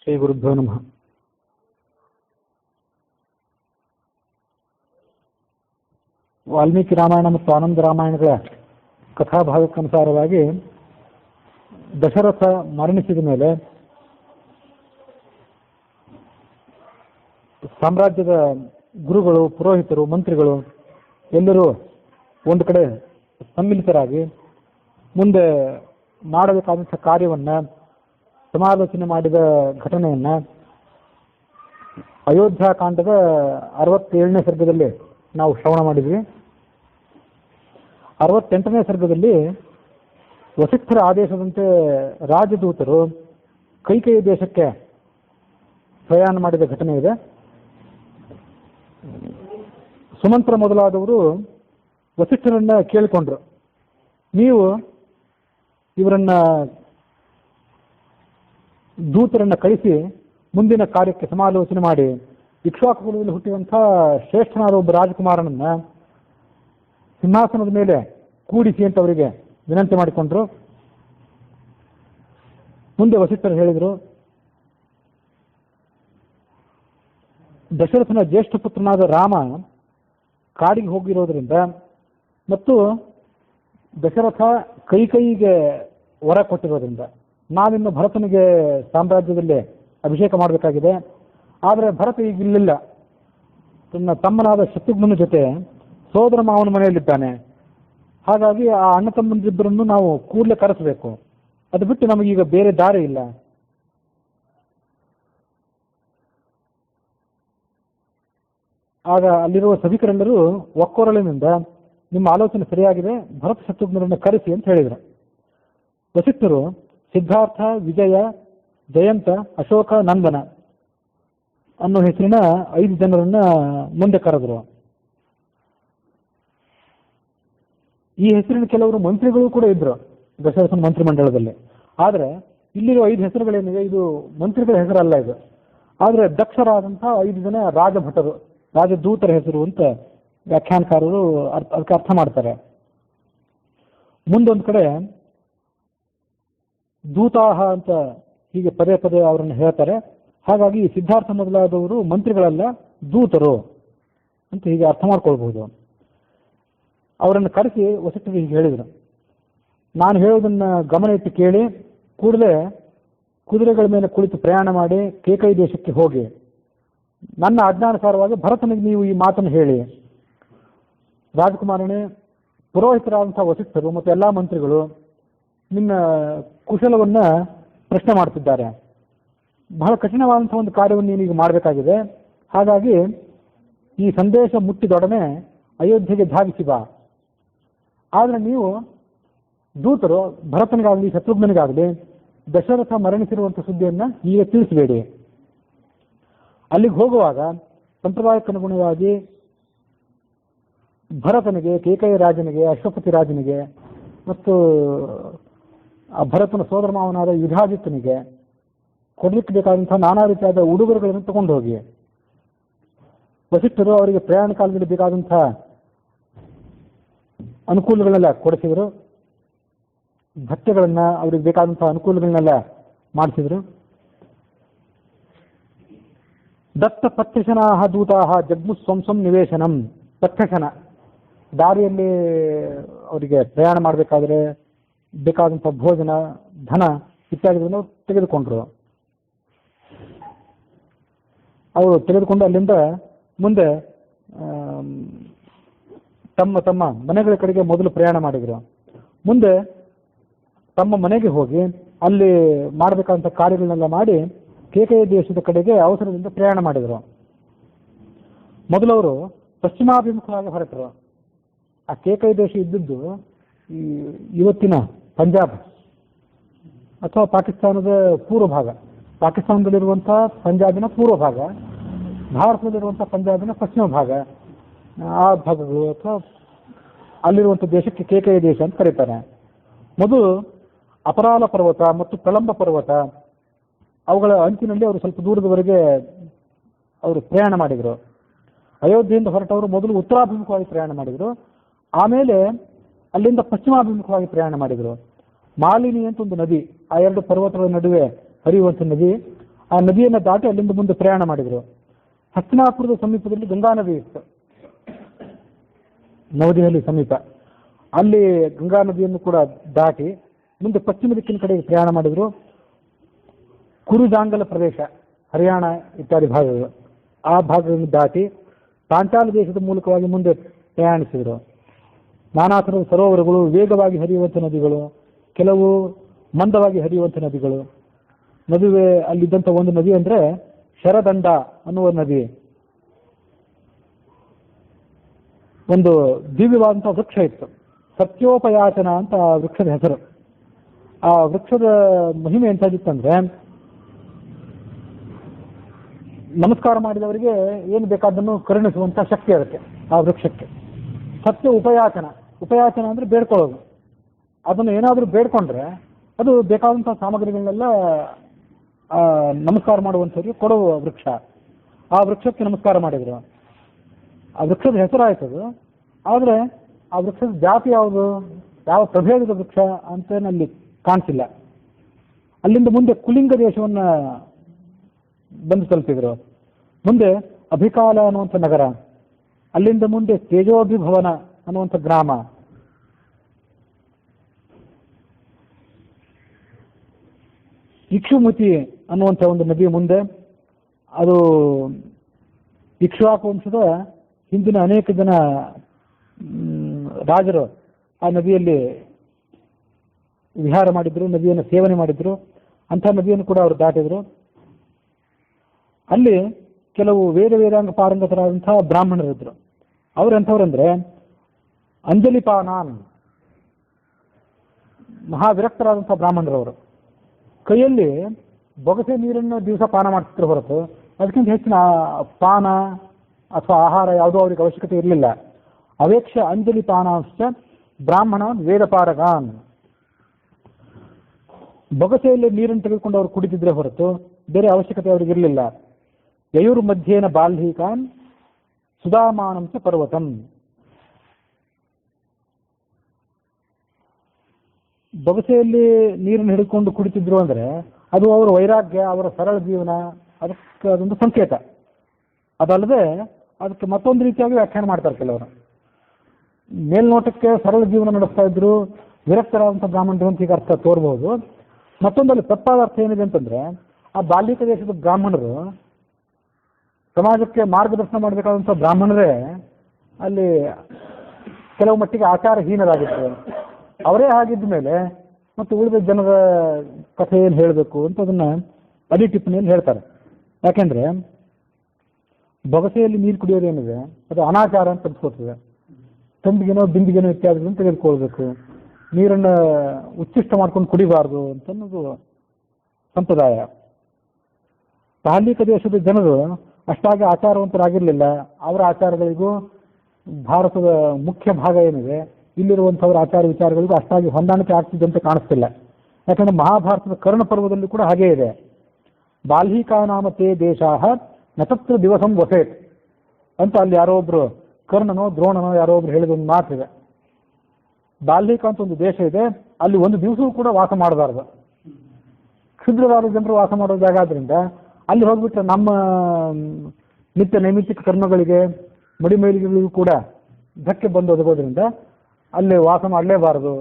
ಶ್ರೀ ಗುರುಭ್ಯೋ ನಮಃ. ವಾಲ್ಮೀಕಿ ರಾಮಾಯಣ ಮತ್ತು ಆನಂದ ರಾಮಾಯಣಗಳ ಕಥಾಭಾಗಕ್ಕನುಸಾರವಾಗಿ ದಶರಥ ಮರಣಿಸಿದ ಮೇಲೆ ಸಾಮ್ರಾಜ್ಯದ ಗುರುಗಳು, ಪುರೋಹಿತರು, ಮಂತ್ರಿಗಳು ಎಲ್ಲರೂ ಒಂದು ಕಡೆ ಸಮ್ಮಿಲಿತರಾಗಿ ಮುಂದೆ ಮಾಡಬೇಕಾದಂಥ ಕಾರ್ಯವನ್ನು ಸಮಾಲೋಚನೆ ಮಾಡಿದ ಘಟನೆಯನ್ನು ಅಯೋಧ್ಯಾಕಾಂಡದ 67ನೇ ಸರ್ಗದಲ್ಲಿ ನಾವು ಶ್ರವಣ ಮಾಡಿದ್ವಿ. 68ನೇ ಸರ್ಗದಲ್ಲಿ ವಸಿಷ್ಠರ ಆದೇಶದಂತೆ ರಾಜದೂತರು ಕೈಕೇಯಿ ದೇಶಕ್ಕೆ ಪ್ರಯಾಣ ಮಾಡಿದ ಘಟನೆ ಇದೆ. ಸುಮಂತ್ರ ಮೊದಲಾದವರು ವಸಿಷ್ಠರನ್ನ ಕೇಳಿಕೊಂಡ್ರು, ನೀವು ಇವರನ್ನ ದೂತರನ್ನ ಕಳಿಸಿ ಮುಂದಿನ ಕಾರ್ಯಕ್ಕೆ ಸಮಾಲೋಚನೆ ಮಾಡಿ ಇಕ್ಷ್ವಾಕು ಕುಲದಲ್ಲಿ ಹುಟ್ಟಿದಂಥ ಶ್ರೇಷ್ಠನಾದ ಒಬ್ಬ ರಾಜಕುಮಾರನನ್ನ ಸಿಂಹಾಸನದ ಮೇಲೆ ಕೂಡಿಸಿ ಅಂತ ಅವರಿಗೆ ವಿನಂತಿ ಮಾಡಿಕೊಂಡ್ರು. ಮುಂದೆ ವಸಿಷ್ಠರು ಹೇಳಿದರು, ದಶರಥನ ಜ್ಯೇಷ್ಠ ಪುತ್ರನಾದ ರಾಮ ಕಾಡಿಗೆ ಹೋಗಿರೋದ್ರಿಂದ ಮತ್ತು ದಶರಥ ಕೈಕೈಗೆ ವರ ಕೊಟ್ಟಿರೋದ್ರಿಂದ ನಾವಿನ್ನು ಭರತನಿಗೆ ಸಾಮ್ರಾಜ್ಯದಲ್ಲಿ ಅಭಿಷೇಕ ಮಾಡಬೇಕಾಗಿದೆ. ಆದರೆ ಭರತ ಈಗ ಇಲ್ಲಿಲ್ಲ, ತನ್ನ ತಮ್ಮನಾದ ಶತ್ರುಘ್ನನ ಜೊತೆ ಸೋದರ ಮಾವನ ಮನೆಯಲ್ಲಿದ್ದಾನೆ. ಹಾಗಾಗಿ ಆ ಅಣ್ಣ ತಮ್ಮಂದಿಬ್ಬರನ್ನು ನಾವು ಕೂಡಲೇ ಕರೆಸಬೇಕು. ಅದು ಬಿಟ್ಟು ನಮಗೀಗ ಬೇರೆ ದಾರಿ ಇಲ್ಲ. ಆಗ ಅಲ್ಲಿರುವ ಸಭಿಕರೆಲ್ಲರೂ ಒಕ್ಕೊರಳಿನಿಂದ ನಿಮ್ಮ ಆಲೋಚನೆ ಸರಿಯಾಗಿದೆ, ಭರತ ಶತ್ರುಘ್ನರನ್ನು ಕರೆಸಿ ಅಂತ ಹೇಳಿದರು. ವಸಿಷ್ಠರು ಸಿದ್ಧಾರ್ಥ, ವಿಜಯ, ಜಯಂತ, ಅಶೋಕ, ನಂದನ ಅನ್ನೋ ಹೆಸರಿನ 5 ಜನರನ್ನ ಮುಂದೆ ಕರೆದರು. ಈ ಹೆಸರಿನ ಕೆಲವರು ಮಂತ್ರಿಗಳು ಕೂಡ ಇದ್ರು ದಶರಥನ ಮಂತ್ರಿಮಂಡಲದಲ್ಲಿ. ಆದರೆ ಇಲ್ಲಿರುವ 5 ಹೆಸರುಗಳೇನಿವೆ ಇದು ಮಂತ್ರಿಗಳ ಹೆಸರಲ್ಲ. ಇದು ಆದರೆ ದಕ್ಷರಾದಂತಹ 5 ಜನ ರಾಜಭಟರು, ರಾಜದೂತರ ಹೆಸರು ಅಂತ ವ್ಯಾಖ್ಯಾನಕಾರರು ಅದಕ್ಕೆ ಅರ್ಥ ಮಾಡ್ತಾರೆ. ಮುಂದೊಂದು ಕಡೆ ದೂತಾಹ ಅಂತ ಹೀಗೆ ಪದೇ ಪದೇ ಅವರನ್ನು ಹೇಳ್ತಾರೆ. ಹಾಗಾಗಿ ಸಿದ್ಧಾರ್ಥ ಮೊದಲಾದವರು ಮಂತ್ರಿಗಳಲ್ಲ, ದೂತರು ಅಂತ ಹೀಗೆ ಅರ್ಥ ಮಾಡ್ಕೊಳ್ಬಹುದು. ಅವರನ್ನು ಕರೆಸಿ ವಸಿಷ್ಠರು ಹೀಗೆ ಹೇಳಿದರು, ನಾನು ಹೇಳೋದನ್ನ ಗಮನ ಇಟ್ಟು ಕೇಳಿ ಕೂಡಲೇ ಕುದುರೆಗಳ ಮೇಲೆ ಕುಳಿತು ಪ್ರಯಾಣ ಮಾಡಿ ಕೇಕೈ ದೇಶಕ್ಕೆ ಹೋಗಿ ನನ್ನ ಆಜ್ಞಾನುಸಾರವಾಗಿ ಭರತನಿಗೆ ನೀವು ಈ ಮಾತನ್ನು ಹೇಳಿ. ರಾಜಕುಮಾರನೇ, ಪುರೋಹಿತರಾದಂತಹ ವಸಿಷ್ಠರು ಮತ್ತು ಎಲ್ಲ ಮಂತ್ರಿಗಳು ನಿನ್ನ ಕುಶಲವನ್ನ ಪ್ರಶ್ನೆ ಮಾಡ್ತಿದ್ದಾರೆ. ಬಹಳ ಕಠಿಣವಾದಂತಹ ಒಂದು ಕಾರ್ಯವನ್ನು ನೀನೀಗ ಮಾಡಬೇಕಾಗಿದೆ. ಹಾಗಾಗಿ ಈ ಸಂದೇಶ ಮುಟ್ಟಿದೊಡನೆ ಅಯೋಧ್ಯೆಗೆ ಧಾವಿಸಿ ಬಾ. ಆದರೆ ನೀವು ದೂತರು ಭರತನಿಗಾಗಲಿ ಶತ್ರುಘ್ನಿಗಾಗಲಿ ದಶರಥ ಮರಣಿಸಿರುವಂಥ ಸುದ್ದಿಯನ್ನು ಈಗ ತಿಳಿಸಬೇಡಿ. ಅಲ್ಲಿಗೆ ಹೋಗುವಾಗ ಸಂಪ್ರದಾಯಕ್ಕನುಗುಣವಾಗಿ ಭರತನಿಗೆ, ಕೇಕಯ ರಾಜನಿಗೆ, ಅಶ್ವಪತಿ ರಾಜನಿಗೆ ಮತ್ತು ಭರತನ ಸೋದರ ಮಾವನಾದ ಯುಧಾಜಿತ್ತನಿಗೆ ಕೊಡ್ಲಿಕ್ಕೆ ಬೇಕಾದಂತಹ ನಾನಾ ರೀತಿಯಾದ ಉಡುಗೊರೆಗಳನ್ನು ತಗೊಂಡು ಹೋಗಿ. ವಸಿಷ್ಠರು ಅವರಿಗೆ ಪ್ರಯಾಣ ಕಾಲದಲ್ಲಿ ಬೇಕಾದಂತಹ ಅನುಕೂಲಗಳನ್ನೆಲ್ಲ ಕೊಡಿಸಿದರು. ಭತ್ಯೆಗಳನ್ನ, ಅವರಿಗೆ ಬೇಕಾದಂತಹ ಅನುಕೂಲಗಳನ್ನೆಲ್ಲ ಮಾಡಿಸಿದರು. ದತ್ತ ಪಥ್ಯಶನಾಹ ದೂತಾಹ ಜಗ್ಮು ಸ್ವಂ ನಿವೇಶನಂ. ಪಥ್ಯಶನ ದಾರಿಯಲ್ಲಿ ಅವರಿಗೆ ಪ್ರಯಾಣ ಮಾಡಬೇಕಾದ್ರೆ ಬೇಕಾದಂಥ ಭೋಜನ, ಧನ ಇತ್ಯಾದಿಗಳನ್ನು ತೆಗೆದುಕೊಂಡ್ರು. ಅವರು ತೆಗೆದುಕೊಂಡು ಅಲ್ಲಿಂದ ಮುಂದೆ ತಮ್ಮ ತಮ್ಮ ಮನೆಗಳ ಕಡೆಗೆ ಮೊದಲು ಪ್ರಯಾಣ ಮಾಡಿದರು. ಮುಂದೆ ತಮ್ಮ ಮನೆಗೆ ಹೋಗಿ ಅಲ್ಲಿ ಮಾಡಬೇಕಾದಂಥ ಕಾರ್ಯಗಳನ್ನೆಲ್ಲ ಮಾಡಿ ಕೇಕಯ ದೇಶದ ಕಡೆಗೆ ಅವಸರದಿಂದ ಪ್ರಯಾಣ ಮಾಡಿದರು. ಮೊದಲವರು ಪಶ್ಚಿಮಾಭಿಮುಖವಾಗಿ ಹೊರಟರು. ಆ ಕೇಕಯ ದೇಶ ಇದ್ದದ್ದು ಈ ಇವತ್ತಿನ ಪಂಜಾಬ್ ಅಥವಾ ಪಾಕಿಸ್ತಾನದ ಪೂರ್ವ ಭಾಗ. ಪಾಕಿಸ್ತಾನದಲ್ಲಿರುವಂಥ ಪಂಜಾಬಿನ ಪೂರ್ವ ಭಾಗ, ಭಾರತದಲ್ಲಿರುವಂಥ ಪಂಜಾಬಿನ ಪಶ್ಚಿಮ ಭಾಗ, ಆ ಭಾಗಗಳು ಅಥವಾ ಅಲ್ಲಿರುವಂಥ ದೇಶಕ್ಕೆ ಕೇಕಯ ದೇಶ ಅಂತ ಕರೀತಾರೆ. ಮೊದಲು ಅಪರಾಲ ಪರ್ವತ ಮತ್ತು ಪ್ರಲಂಬ ಪರ್ವತ ಅವುಗಳ ಅಂಚಿನಲ್ಲಿ ಅವರು ಸ್ವಲ್ಪ ದೂರದವರೆಗೆ ಅವರು ಪ್ರಯಾಣ ಮಾಡಿದರು. ಅಯೋಧ್ಯೆಯಿಂದ ಹೊರಟವರು ಮೊದಲು ಉತ್ತರಾಭಿಮುಖವಾಗಿ ಪ್ರಯಾಣ ಮಾಡಿದರು. ಆಮೇಲೆ ಅಲ್ಲಿಂದ ಪಶ್ಚಿಮಾಭಿಮುಖವಾಗಿ ಪ್ರಯಾಣ ಮಾಡಿದರು. ಮಾಲಿನಿ ಅಂತ ಒಂದು ನದಿ, ಆ 2 ಪರ್ವತಗಳ ನಡುವೆ ಹರಿಯುವಂಥ ನದಿ, ಆ ನದಿಯನ್ನು ದಾಟಿ ಅಲ್ಲಿಂದ ಮುಂದೆ ಪ್ರಯಾಣ ಮಾಡಿದರು. ಹಸ್ತಿನಾಪುರದ ಸಮೀಪದಲ್ಲಿ ಗಂಗಾ ನದಿ ಇತ್ತು, ನವದೆಹಲಿ ಸಮೀಪ. ಅಲ್ಲಿ ಗಂಗಾ ನದಿಯನ್ನು ಕೂಡ ದಾಟಿ ಮುಂದೆ ಪಶ್ಚಿಮ ದಿಕ್ಕಿನ ಕಡೆಗೆ ಪ್ರಯಾಣ ಮಾಡಿದರು. ಕುರುಜಾಂಗಲ ಪ್ರದೇಶ, ಹರಿಯಾಣ ಇತ್ಯಾದಿ ಭಾಗಗಳು, ಆ ಭಾಗಗಳನ್ನು ದಾಟಿ ಪಾಂಚಾಲ ದೇಶದ ಮೂಲಕವಾಗಿ ಮುಂದೆ ಪ್ರಯಾಣಿಸಿದರು. ನಾನಾ ಥರದ ಸರೋವರಗಳು, ವೇಗವಾಗಿ ಹರಿಯುವಂಥ ನದಿಗಳು, ಕೆಲವು ಮಂದವಾಗಿ ಹರಿಯುವಂಥ ನದಿಗಳು. ನದುವೆ ಅಲ್ಲಿದ್ದಂಥ ಒಂದು ನದಿ ಅಂದರೆ ಶರದಂಡ ಅನ್ನುವ ನದಿ. ಒಂದು ದಿವ್ಯವಾದಂಥ ವೃಕ್ಷ ಇತ್ತು, ಸತ್ಯೋಪಯಾಚನ ಅಂತ ಆ ವೃಕ್ಷದ ಹೆಸರು. ಆ ವೃಕ್ಷದ ಮಹಿಮೆ ಎಂತಾಗಿತ್ತಂದ್ರೆ, ನಮಸ್ಕಾರ ಮಾಡಿದವರಿಗೆ ಏನು ಬೇಕಾದನ್ನು ಕರುಣಿಸುವಂಥ ಶಕ್ತಿ ಅದಕ್ಕೆ, ಆ ವೃಕ್ಷಕ್ಕೆ. ಸತ್ಯ ಉಪಯಾಚನ, ಉಪಯಾಚನ ಅಂದರೆ ಬೇಡ್ಕೊಳ್ಳೋದು. ಅದನ್ನು ಏನಾದರೂ ಬೇಡ್ಕೊಂಡ್ರೆ ಅದು ಬೇಕಾದಂಥ ಸಾಮಗ್ರಿಗಳನ್ನೆಲ್ಲ ನಮಸ್ಕಾರ ಮಾಡುವಂಥವ್ರಿಗೆ ಕೊಡುವ ವೃಕ್ಷ. ಆ ವೃಕ್ಷಕ್ಕೆ ನಮಸ್ಕಾರ ಮಾಡಿದರು. ಆ ವೃಕ್ಷದ ಹೆಸರಾಯ್ತದು. ಆದರೆ ಆ ವೃಕ್ಷದ ಜಾತಿ ಯಾವುದು, ಯಾವ ಪ್ರಭೇದದ ವೃಕ್ಷ ಅಂತೇನಲ್ಲಿ ಕಾಣಿಸಿಲ್ಲ. ಅಲ್ಲಿಂದ ಮುಂದೆ ಕುಲಿಂಗ ದೇಶವನ್ನು ಬಂದು ತಲುಪಿದರು. ಮುಂದೆ ಅಭಿಕಾಲ ಅನ್ನುವಂಥ ನಗರ, ಅಲ್ಲಿಂದ ಮುಂದೆ ತೇಜೋಭಿಭವನ ಅನ್ನುವಂಥ ಗ್ರಾಮ, ಇಕ್ಷುಮತಿ ಅನ್ನುವಂಥ ಒಂದು ನದಿಯ ಮುಂದೆ. ಅದು ಇಕ್ಷ್ವಾಕು ವಂಶದ ಹಿಂದಿನ ಅನೇಕ ಜನ ರಾಜರು ಆ ನದಿಯಲ್ಲಿ ವಿಹಾರ ಮಾಡಿದ್ರು, ನದಿಯನ್ನು ಸೇವನೆ ಮಾಡಿದ್ರು. ಅಂಥ ನದಿಯನ್ನು ಕೂಡ ಅವರು ದಾಟಿದ್ರು. ಅಲ್ಲಿ ಕೆಲವು ವೇದಾಂಗ ಪಾರಂಗತರಾದಂತಹ ಬ್ರಾಹ್ಮಣರಿದ್ರು. ಅವ್ರು ಎಂಥವ್ರಂದ್ರೆ ಅಂಜಲಿಪಾನಾನ್, ಮಹಾವಿರಕ್ತರಾದಂತಹ ಬ್ರಾಹ್ಮಣರವರು. ಕೈಯಲ್ಲಿ ಬೊಗಸೆ ನೀರನ್ನು ದಿವಸ ಪಾನ ಮಾಡ್ತಿದ್ರು ಹೊರತು ಅದಕ್ಕಿಂತ ಹೆಚ್ಚಿನ ಪಾನ ಅಥವಾ ಆಹಾರ ಯಾವುದೋ ಅವ್ರಿಗೆ ಅವಶ್ಯಕತೆ ಇರಲಿಲ್ಲ. ಅವೇಕ್ಷ ಅಂಜಲಿ ಪಾನಾಂಶ ಬ್ರಾಹ್ಮಣ ವೇದಪಾರಗಾನ್. ಬೊಗಸೆಯಲ್ಲಿ ನೀರನ್ನು ತೆಗೆದುಕೊಂಡು ಅವರು ಕುಡಿತಿದ್ರೆ ಹೊರತು ಬೇರೆ ಅವಶ್ಯಕತೆ ಅವ್ರಿಗೆ ಇರಲಿಲ್ಲ. ಯಯುರ್ ಮಧ್ಯೇನ ಬಾಲ್ಹೀಕಾನ್ ಸುಧಾಮಾನಂಸ ಪರ್ವತಂ. ಬೊಗಸೆಯಲ್ಲಿ ನೀರನ್ನು ಹಿಡಿದುಕೊಂಡು ಕುಡಿತಿದ್ರು ಅಂದರೆ ಅದು ಅವರ ವೈರಾಗ್ಯ, ಅವರ ಸರಳ ಜೀವನ, ಅದಕ್ಕೆ ಅದೊಂದು ಸಂಕೇತ. ಅದಲ್ಲದೆ ಅದಕ್ಕೆ ಮತ್ತೊಂದು ರೀತಿಯಾಗಿ ವ್ಯಾಖ್ಯಾನ ಮಾಡ್ತಾರೆ ಕೆಲವರು. ಮೇಲ್ನೋಟಕ್ಕೆ ಸರಳ ಜೀವನ ನಡೆಸ್ತಾ ಇದ್ರು, ವಿರಕ್ತರಾದಂಥ ಬ್ರಾಹ್ಮಣರು ಅಂತ ಈಗ ಅರ್ಥ ತೋರ್ಬೋದು. ಮತ್ತೊಂದಲ್ಲಿ ತಪ್ಪಾದ ಅರ್ಥ ಏನಿದೆ ಅಂತಂದ್ರೆ, ಆ ಬಾಲ್ಯಿಕ ದೇಶದ ಬ್ರಾಹ್ಮಣರು ಸಮಾಜಕ್ಕೆ ಮಾರ್ಗದರ್ಶನ ಮಾಡಬೇಕಾದಂಥ ಬ್ರಾಹ್ಮಣರೇ ಅಲ್ಲಿ ಕೆಲವು ಮಟ್ಟಿಗೆ ಆಚಾರಹೀನರಾಗಿದ್ರು. ಅವರೇ ಆಗಿದ್ದ ಮೇಲೆ ಮತ್ತು ಉಳಿದ ಜನರ ಕಥೆ ಏನು ಹೇಳಬೇಕು ಅಂತ ಅದನ್ನ ಅಡಿ ಟಿಪ್ಪಣಿಯಲ್ಲಿ ಹೇಳ್ತಾರೆ. ಯಾಕೆಂದ್ರೆ ಬೊಗಸೆಯಲ್ಲಿ ನೀರು ಕುಡಿಯೋದೇನಿದೆ ಅದು ಅನಾಚಾರ ಅಂತ ಅನ್ಸ್ಕೊಳ್ತದೆ. ತಂಬಿಗೆನೋ ಬಿಂದಿಗೆನೋ ಇತ್ಯಾದಿಗಳನ್ನು ತೆಗೆದುಕೊಳ್ಬೇಕು, ನೀರನ್ನು ಉಚ್ಚಿಷ್ಟ ಮಾಡ್ಕೊಂಡು ಕುಡಿಬಾರ್ದು ಅಂತ ಅನ್ನೋದು ಸಂಪ್ರದಾಯ. ಬಾಲ್ಯಿಕ ದೇಶದ ಜನರು ಅಷ್ಟಾಗಿ ಆಚಾರವಂತರಾಗಿರಲಿಲ್ಲ. ಅವರ ಆಚಾರಗಳಿಗೂ ಭಾರತದ ಮುಖ್ಯ ಭಾಗ ಏನಿದೆ ಇಲ್ಲಿರುವಂಥವರ ಆಚಾರ ವಿಚಾರಗಳಿಗೂ ಅಷ್ಟಾಗಿ ಹೊಂದಾಣಿಕೆ ಆಗ್ತಿದ್ದಂತೆ ಕಾಣಿಸ್ತಿಲ್ಲ. ಯಾಕಂದ್ರೆ ಮಹಾಭಾರತದ ಕರ್ಣ ಪರ್ವದಲ್ಲಿ ಕೂಡ ಹಾಗೇ ಇದೆ. ಬಾಲ್ಹಿಕಾ ನಾಮತೆ ದೇಶಾಹ ನತತ್ರ ದಿವಸಂ ವಸೇತ್ ಅಂತ ಅಲ್ಲಿ ಯಾರೋ ಒಬ್ರು ಕರ್ಣನೋ ದ್ರೋಣನೋ ಯಾರೋ ಒಬ್ರು ಹೇಳಿದ ಒಂದು ಮಾತಿದೆ. ಬಾಲ್ಹಿಕ ಅಂತ ಒಂದು ದೇಶ ಇದೆ, ಅಲ್ಲಿ ಒಂದು ದಿವಸವೂ ಕೂಡ ವಾಸ ಮಾಡಬಾರ್ದು. ಕ್ಷುದ್ರವಾದ ಜನರು ವಾಸ ಮಾಡೋ ಜಾಗ ಆದ್ರಿಂದ ಅಲ್ಲಿ ಹೋಗ್ಬಿಟ್ರೆ ನಮ್ಮ ನಿತ್ಯ ನೈಮಿತ್ತಿಕ ಕರ್ಮಗಳಿಗೆ ಮಡಿಮೈಲಿಗಳಿಗೂ ಕೂಡ ಧಕ್ಕೆ ಬಂದು ಒದಗೋದ್ರಿಂದ ಅಲ್ಲಿ ವಾಸ ಮಾಡಲೇಬಾರದು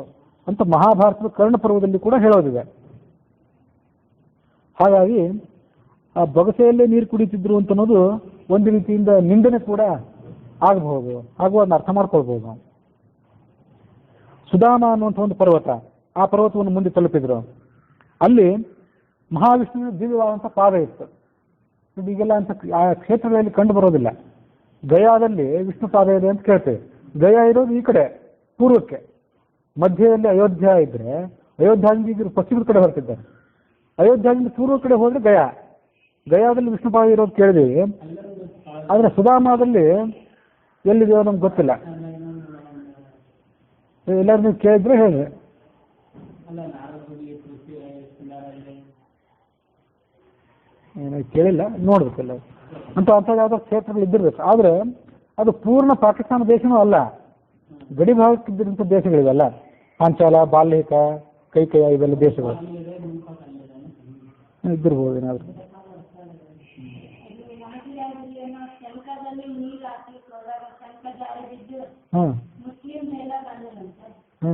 ಅಂತ ಮಹಾಭಾರತದ ಕರ್ಣ ಪರ್ವದಲ್ಲಿ ಕೂಡ ಹೇಳೋದಿದೆ. ಹಾಗಾಗಿ ಆ ಬೊಗಸೆಯಲ್ಲೇ ನೀರು ಕುಡಿತಿದ್ರು ಅಂತ ಅನ್ನೋದು ಒಂದು ರೀತಿಯಿಂದ ನಿಂದನೆ ಕೂಡ ಆಗಬಹುದು, ಹಾಗೂ ಅದನ್ನ ಅರ್ಥ ಮಾಡ್ಕೊಳ್ಬಹುದು ನಾವು. ಸುಧಾಮ ಅನ್ನುವಂಥ ಒಂದು ಪರ್ವತ, ಆ ಪರ್ವತವನ್ನು ಮುಂದೆ ತಲುಪಿದ್ರು. ಅಲ್ಲಿ ಮಹಾವಿಷ್ಣುವಿನ ದಿವ್ಯವಾದಂಥ ಪಾದ ಇತ್ತು. ಈಗೆಲ್ಲ ಅಂತ ಆ ಕ್ಷೇತ್ರಗಳಲ್ಲಿ ಕಂಡು ಬರೋದಿಲ್ಲ. ಗಯಾದಲ್ಲಿ ವಿಷ್ಣು ಪಾದ ಇದೆ ಅಂತ ಕೇಳ್ತೇವೆ. ಗಯಾ ಇರೋದು ಈ ಕಡೆ ಪೂರ್ವಕ್ಕೆ, ಮಧ್ಯದಲ್ಲಿ ಅಯೋಧ್ಯ ಇದ್ರೆ ಅಯೋಧ್ಯದಿಂದ ಈಗ ಪಶ್ಚಿಮದ ಕಡೆ ಹೊರಟಿದ್ದಾರೆ. ಅಯೋಧ್ಯದಿಂದ ಪೂರ್ವ ಕಡೆ ಹೋದ್ರೆ ಗಯಾ, ಗಯಾದಲ್ಲಿ ವಿಷ್ಣು ಪಾದ ಇರೋದು ಕೇಳಿದೀವಿ. ಆದರೆ ಸುಧಾಮದಲ್ಲಿ ಎಲ್ಲಿದೆಯೋ ನಮ್ಗೆ ಗೊತ್ತಿಲ್ಲ. ಎಲ್ಲರೂ ನೀವು ಕೇಳಿದ್ರೆ ಹೇಳಿ. ಕೇಳಿಲ್ಲ, ನೋಡ್ಬೇಕಲ್ಲ ಅಂತ ಯಾವ್ದೋ ಕ್ಷೇತ್ರಗಳು ಇದ್ದಿರ್ಬೇಕು. ಆದರೆ ಅದು ಪೂರ್ಣ ಪಾಕಿಸ್ತಾನ ದೇಶನೂ ಅಲ್ಲ, ಗಡಿ ಭಾಗಕ್ಕಿದ್ದಂಥ ದೇಶಗಳಿವೆಲ್ಲ. ಪಾಂಚಾಲ, ಬಾಲ್ಹಿಕ, ಕೈಕೇಯ ಇವೆಲ್ಲ ದೇಶಗಳು ಇದ್ದಿರ್ಬೋದು ಏನಾದ್ರು. ಹಾಂ ಹ್ಞೂ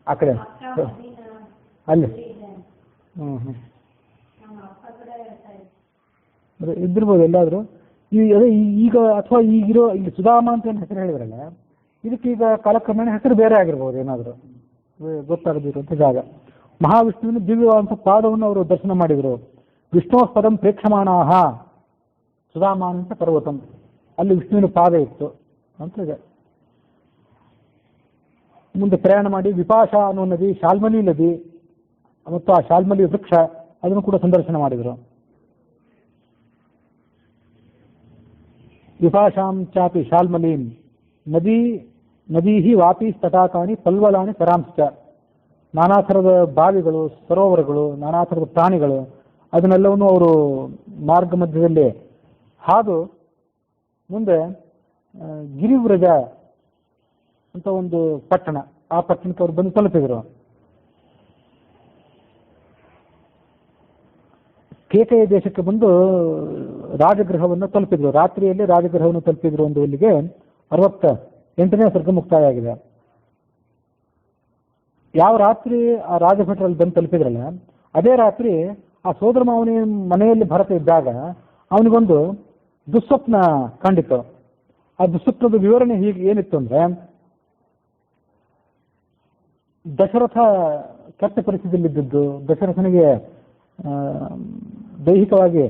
ಆ ಕಡೆ ಅಲ್ಲಿ ಹ್ಞೂ ಹ್ಞೂ ಅದೇ ಇದ್ದಿರ್ಬೋದು ಎಲ್ಲಾದರೂ. ಅದೇ ಈಗ ಅಥವಾ ಈಗಿರೋ ಇಲ್ಲಿ ಸುಧಾಮ ಅಂತ ಏನು ಹೆಸರು ಹೇಳಿದ್ರಲ್ಲ, ಇದಕ್ಕೀಗ ಕಾಲಕ್ರಮೇಣ ಹೆಸರು ಬೇರೆ ಆಗಿರ್ಬೋದು, ಏನಾದರೂ ಗೊತ್ತಾಗದಿರುವಂಥ ಜಾಗ. ಮಹಾವಿಷ್ಣುವಿನ ದಿವ್ಯವಾದಂಥ ಪಾದವನ್ನು ಅವರು ದರ್ಶನ ಮಾಡಿದರು. ವಿಷ್ಣು ಪದಂ ಪ್ರೇಕ್ಷಮಾಣಾಹ ಸುಧಾಮಾನಂತ ಪರ್ವತಂ, ಅಲ್ಲಿ ವಿಷ್ಣುವಿನ ಪಾದ ಇತ್ತು ಅಂತ ಇದೆ. ಮುಂದೆ ಪ್ರಯಾಣ ಮಾಡಿ ವಿಪಾಶ ಅನ್ನೋ ನದಿ, ಶಾಲ್ಮಲಿ ನದಿ ಮತ್ತು ಆ ಶಾಲ್ಮಲಿ ವೃಕ್ಷ ಅದನ್ನು ಕೂಡ ಸಂದರ್ಶನ ಮಾಡಿದರು. ವಿಪಾಶಾಂ ಚಾಪಿ ಶಾಲ್ಮಲೀಂ ನದೀ ವಾಪಿ ತಟಾಕಾನಿ ಪಲ್ವಲಾನಿ ತರಾಂಶ್ಚ, ನಾನಾ ಥರದ ಬಾವಿಗಳು, ಸರೋವರಗಳು, ನಾನಾ ಥರದ ಪ್ರಾಣಿಗಳು, ಅದನ್ನೆಲ್ಲವನ್ನು ಅವರು ಮಾರ್ಗ ಮಧ್ಯದಲ್ಲಿ ಹಾದು ಮುಂದೆ ಗಿರಿವ್ರಜ ಅಂತ ಒಂದು ಪಟ್ಟಣ, ಆ ಪಟ್ಟಣಕ್ಕೆ ಅವರು ಬಂದು ತಲುಪಿದರು. ಕೇಕೆಯ ದೇಶಕ್ಕೆ ಬಂದು ರಾಜಗೃಹವನ್ನು ತಲುಪಿದ್ರು. ರಾತ್ರಿಯಲ್ಲಿ ರಾಜಗೃಹವನ್ನು ತಲುಪಿದ್ರು. ಒಂದು ಇಲ್ಲಿಗೆ 68ನೇ ಸರ್ಗ ಮುಕ್ತಾಯ ಆಗಿದೆ. ಯಾವ ರಾತ್ರಿ ಆ ರಾಜಭಟರಲ್ಲಿ ಬಂದು ತಲುಪಿದ್ರಲ್ಲ, ಅದೇ ರಾತ್ರಿ ಆ ಸೋದರ ಮಾವನ ಮನೆಯಲ್ಲಿ ಭರತ ಇದ್ದಾಗ ಅವನಿಗೊಂದು ದುಸ್ವಪ್ನ ಕಂಡಿತು. ಆ ದುಸ್ವಪ್ನದ ವಿವರಣೆ ಹೀಗೆ ಏನಿತ್ತು ಅಂದ್ರೆ, ದಶರಥ ಕೆಟ್ಟ ಪರಿಸ್ಥಿತಿಯಲ್ಲಿದ್ದದ್ದು, ದಶರಥನಿಗೆ ದೈಹಿಕವಾಗಿ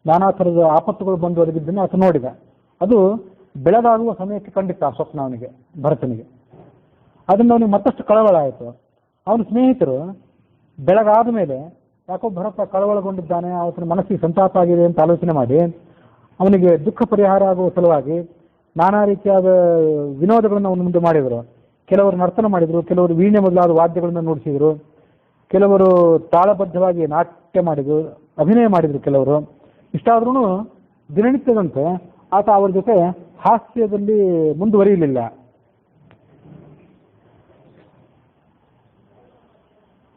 ನಾನಾ ಥರದ ಆಪತ್ತುಗಳು ಬಂದು ಒದಗಿದ್ದನ್ನು ಆತ ನೋಡಿದ. ಅದು ಬೆಳಗಾಗುವ ಸಮಯಕ್ಕೆ ಕಂಡಿತ್ತು ಆ ಸ್ವಪ್ನ ಅವನಿಗೆ, ಭರತನಿಗೆ. ಅದನ್ನು ಅವನಿಗೆ ಮತ್ತಷ್ಟು ಕಳವಳ ಆಯಿತು. ಅವನ ಸ್ನೇಹಿತರು ಬೆಳಗಾದ ಮೇಲೆ ಯಾಕೋ ಭರತ ಕಳವಳಗೊಂಡಿದ್ದಾನೆ, ಅವನ ಮನಸ್ಸಿಗೆ ಸಂತಾಪ ಆಗಿದೆ ಅಂತ ಆಲೋಚನೆ ಮಾಡಿ ಅವನಿಗೆ ದುಃಖ ಪರಿಹಾರ ಆಗುವ ಸಲುವಾಗಿ ನಾನಾ ರೀತಿಯಾದ ವಿನೋದಗಳನ್ನು ಅವನ ಮುಂದೆ ಮಾಡಿದರು. ಕೆಲವರು ನರ್ತನ ಮಾಡಿದರು, ಕೆಲವರು ವೀಣೆ ಮೊದಲಾದ ವಾದ್ಯಗಳನ್ನು ನುಡಿಸಿದರು, ಕೆಲವರು ತಾಳಬದ್ಧವಾಗಿ ನಾಟ್ಯ ಮಾಡಿದರು, ಅಭಿನಯ ಮಾಡಿದರು ಕೆಲವರು. ಇಷ್ಟಾದ್ರೂ ದಿನನಿತ್ಯದಂತೆ ಆತ ಅವರ ಜೊತೆ ಹಾಸ್ಯದಲ್ಲಿ ಮುಂದುವರಿಯಲಿಲ್ಲ.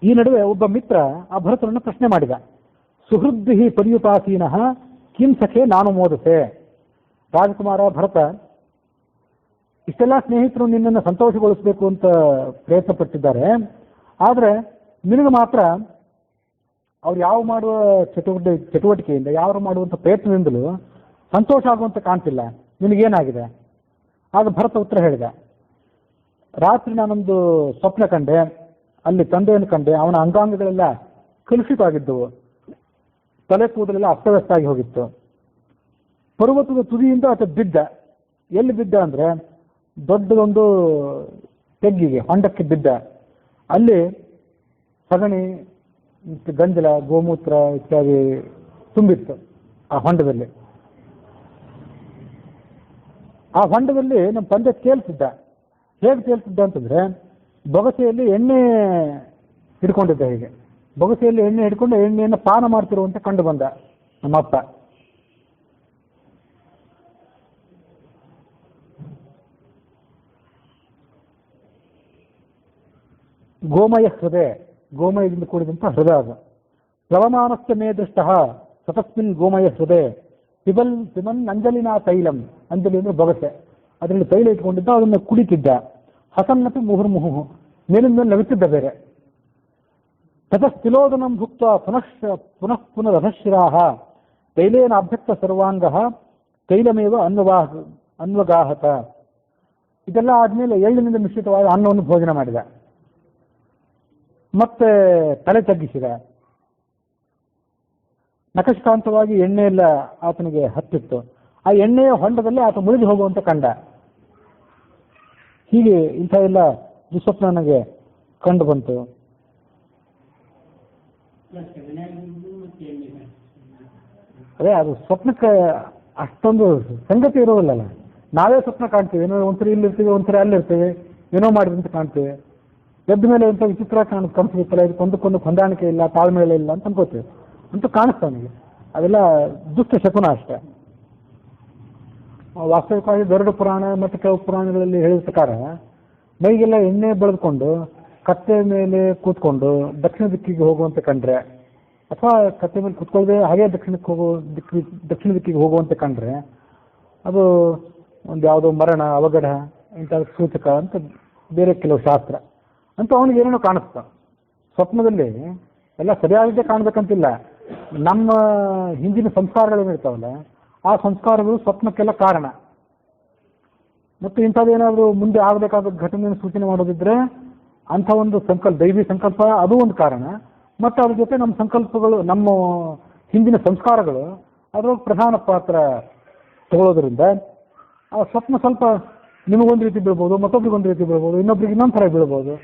ಈ ನಡುವೆ ಒಬ್ಬ ಮಿತ್ರ ಆ ಭರತನನ್ನು ಪ್ರಶ್ನೆ ಮಾಡಿದ. ಸುಹೃದ್ಭಿ ಪರ್ಯುಪಾಸೀನಃ ಕಿಂ ಸಖೆ ನಾನು ಮೋದಸೆ. ರಾಜಕುಮಾರ ಭರತ, ಇಷ್ಟೆಲ್ಲ ಸ್ನೇಹಿತರು ನಿನ್ನನ್ನು ಸಂತೋಷಗೊಳಿಸಬೇಕು ಅಂತ ಪ್ರಯತ್ನ ಪಟ್ಟಿದ್ದಾರೆ, ಆದರೆ ನಿನಗೆ ಮಾತ್ರ ಅವ್ರು ಯಾವ ಮಾಡುವ ಚಟುವಟಿಕೆಯಿಂದ, ಯಾರು ಮಾಡುವಂಥ ಪ್ರಯತ್ನದಿಂದಲೂ ಸಂತೋಷ ಆಗುವಂತ ಕಾಣ್ತಿಲ್ಲ, ನಿನಗೇನಾಗಿದೆ? ಆಗ ಭರತ ಉತ್ತರ ಹೇಳಿದ, ರಾತ್ರಿ ನಾನೊಂದು ಸ್ವಪ್ನ ಕಂಡೆ, ಅಲ್ಲಿ ತಂದೆಯನ್ನು ಕಂಡೆ, ಅವನ ಅಂಗಾಂಗಗಳೆಲ್ಲ ಕಲುಷಿತವಾಗಿದ್ದವು, ತಲೆ ಕೂದಲೆಲ್ಲ ಅಸ್ತವ್ಯಸ್ತ ಆಗಿ ಹೋಗಿತ್ತು. ಪರ್ವತದ ತುದಿಯಿಂದ ಆತ ಬಿದ್ದ. ಎಲ್ಲಿ ಬಿದ್ದ ಅಂದ್ರೆ ದೊಡ್ಡದೊಂದು ತೆಗ್ಗಿಗೆ, ಹೊಂಡಕ್ಕೆ ಬಿದ್ದ. ಅಲ್ಲಿ ಸಗಣಿ, ಗಂಜಲ, ಗೋಮೂತ್ರ ಇತ್ಯಾದಿ ತುಂಬಿತ್ತು ಆ ಹೊಂಡದಲ್ಲಿ. ಆ ಹೊಂಡದಲ್ಲಿ ನಮ್ಮ ತಂದೆ ತೇಲ್ತಿದ್ದ. ಹೇಗೆ ತೇಲ್ತಿದ್ದ ಅಂತಂದ್ರೆ, ಬೊಗಸೆಯಲ್ಲಿ ಎಣ್ಣೆ ಹಿಡ್ಕೊಂಡಿದ್ದ. ಹೀಗೆ ಬೊಗಸೆಯಲ್ಲಿ ಎಣ್ಣೆ ಹಿಡ್ಕೊಂಡು ಎಣ್ಣೆಯನ್ನು ಪಾನ ಮಾಡ್ತಿರುವಂತೆ ಕಂಡು ಬಂದ ನಮ್ಮಪ್ಪ. ಗೋಮಯ ಹೃದಯ, ಗೋಮಯದಿಂದ ಕೂಡಿದಂಥ ಹೃದಯ ಅದು. ಪ್ಲವಮಾನಸ್ಯ ಮೇ ದೃಷ್ಟ ಸತಸ್ಮಿನ್ ಗೋಮಯ ಹೃದಯ ಪಿಬನ್ ಅಂಜಲಿನ ತೈಲಂ. ಅಂಜಲಿ ಅಂದ್ರೆ ಬೊಗಸೆ, ಅದರಲ್ಲಿ ತೈಲ ಇಟ್ಕೊಂಡಿದ್ದ, ಅದನ್ನು ಕುಡಿತಿದ್ದ. ಹಸನ್ನಪಿ ಮುಹುರ್ಮುಹು, ಮೇಲಿಂದ ಮೇಲೆ ನಗುತ್ತಿದ್ದ ಬೇರೆ. ತತಸ್ತಿಲೋದನಂ ಭುಕ್ತ ಪುನಃ ರಥಶಿರಾಹ ತೈಲೇನ ಅಭ್ಯಕ್ತ ಸರ್ವಾಂಗ ತೈಲಮೇವ ಅನ್ವಗಾಹತ. ಇದೆಲ್ಲ ಆದ್ಮೇಲೆ ಎಳ್ಳಿನಿಂದ ಮಿಶ್ರಿತವಾದ ಅನ್ನವನ್ನು ಭೋಜನ ಮಾಡಿದ, ಮತ್ತೆ ತಲೆ ತಗ್ಗಿಸಿದ. ನಖಶಕಾಂತವಾಗಿ ಎಣ್ಣೆ ಎಲ್ಲ ಆತನಿಗೆ ಹತ್ತಿತ್ತು. ಆ ಎಣ್ಣೆಯ ಹೊಂಡದಲ್ಲಿ ಆತ ಮುಳುಗಿ ಹೋಗುವಂತ ಕಂಡ. ಹೀಗೆ ಇಂಥ ಎಲ್ಲ ದುಸ್ವಪ್ನ ನನಗೆ ಕಂಡು ಬಂತು. ಅದೇ ಅದು ಸ್ವಪ್ನಕ್ಕೆ ಅಷ್ಟೊಂದು ಸಂಗತಿ ಇರೋದಿಲ್ಲಲ್ಲ. ನಾವೇ ಸ್ವಪ್ನ ಕಾಣ್ತೀವಿ, ಏನೋ ಒಂದ್ಸರಿ ಇಲ್ಲಿರ್ತೀವಿ, ಒಂದ್ಸರಿ ಅಲ್ಲಿರ್ತೀವಿ, ಏನೋ ಮಾಡಿದಂತ ಕಾಣ್ತೀವಿ. ಎದ್ದ ಮೇಲೆ ಎಂತ ವಿಚಿತ್ರ ಕಾಣಿಸ್ಬಿಡ್ತಲ್ಲ, ಇದಕ್ಕೊಂದಕ್ಕೊಂದು ಹೊಂದಾಣಿಕೆ ಇಲ್ಲ, ತಾಳ್ಮೇಲೆ ಇಲ್ಲ ಅಂತ ಅನ್ಕೋತೀವಿ. ಅಂತೂ ಕಾಣಿಸ್ತಾ ನನಗೆ ಅದೆಲ್ಲ ದುಷ್ಟ ಶಕುನ ಅಷ್ಟೇ. ವಾಸ್ತವಿಕವಾಗಿ ಗರುಡ ಪುರಾಣ ಮತ್ತು ಕೆಲವು ಪುರಾಣಗಳಲ್ಲಿ ಹೇಳಿದ ಪ್ರಕಾರ ಮೈಗೆಲ್ಲ ಎಣ್ಣೆ ಬೆಳೆದುಕೊಂಡು ಕತ್ತೆ ಮೇಲೆ ಕೂತ್ಕೊಂಡು ದಕ್ಷಿಣ ದಿಕ್ಕಿಗೆ ಹೋಗುವಂತೆ ಕಂಡ್ರೆ, ಅಥವಾ ಕತ್ತೆ ಮೇಲೆ ಕೂತ್ಕೊಳ್ಳದೆ ಹಾಗೆ ದಕ್ಷಿಣ ದಿಕ್ಕಿಗೆ ಹೋಗುವಂತೆ ಕಂಡ್ರೆ ಅದು ಒಂದು ಯಾವುದೋ ಮರಣ ಅವಘಡ ಇಂಥ ಸೂಚಕ ಅಂತ ಬೇರೆ ಕೆಲವು ಶಾಸ್ತ್ರ ಅಂತ ಅವನಿಗೆ ಏನೇನೋ ಕಾಣಿಸ್ತಾ. ಸ್ವಪ್ನದಲ್ಲಿ ಎಲ್ಲ ಸರಿಯಾಗಿದ್ದೇ ಕಾಣ್ಬೇಕಂತಿಲ್ಲ. ನಮ್ಮ ಹಿಂದಿನ ಸಂಸ್ಕಾರಗಳೇನಿರ್ತಾವಲ್ಲ ಆ ಸಂಸ್ಕಾರಗಳು ಸ್ವಪ್ನಕ್ಕೆಲ್ಲ ಕಾರಣ. ಮತ್ತು ಇಂಥದ್ದೇನಾದರೂ ಮುಂದೆ ಆಗಬೇಕಾದ ಘಟನೆಯನ್ನು ಸೂಚನೆ ಮಾಡೋದಿದ್ರೆ ಅಂಥ ಒಂದು ದೈವಿ ಸಂಕಲ್ಪ ಅದು ಒಂದು ಕಾರಣ. ಮತ್ತು ಅದ್ರ ಜೊತೆ ನಮ್ಮ ಸಂಕಲ್ಪಗಳು, ನಮ್ಮ ಹಿಂದಿನ ಸಂಸ್ಕಾರಗಳು ಅದರೊಳಗೆ ಪ್ರಧಾನ ಪಾತ್ರ ತಗೊಳ್ಳೋದ್ರಿಂದ ಆ ಸ್ವಪ್ನ ಸ್ವಲ್ಪ ನಿಮಗೊಂದು ರೀತಿ ಬೀಳ್ಬೋದು, ಮತ್ತೊಬ್ರಿಗೆ ಒಂದು ರೀತಿ ಬೀಳ್ಬೋದು, ಇನ್ನೊಬ್ರಿಗೆ ಇನ್ನೊಂದು ಥರ ಬೀಳ್ಬೋದು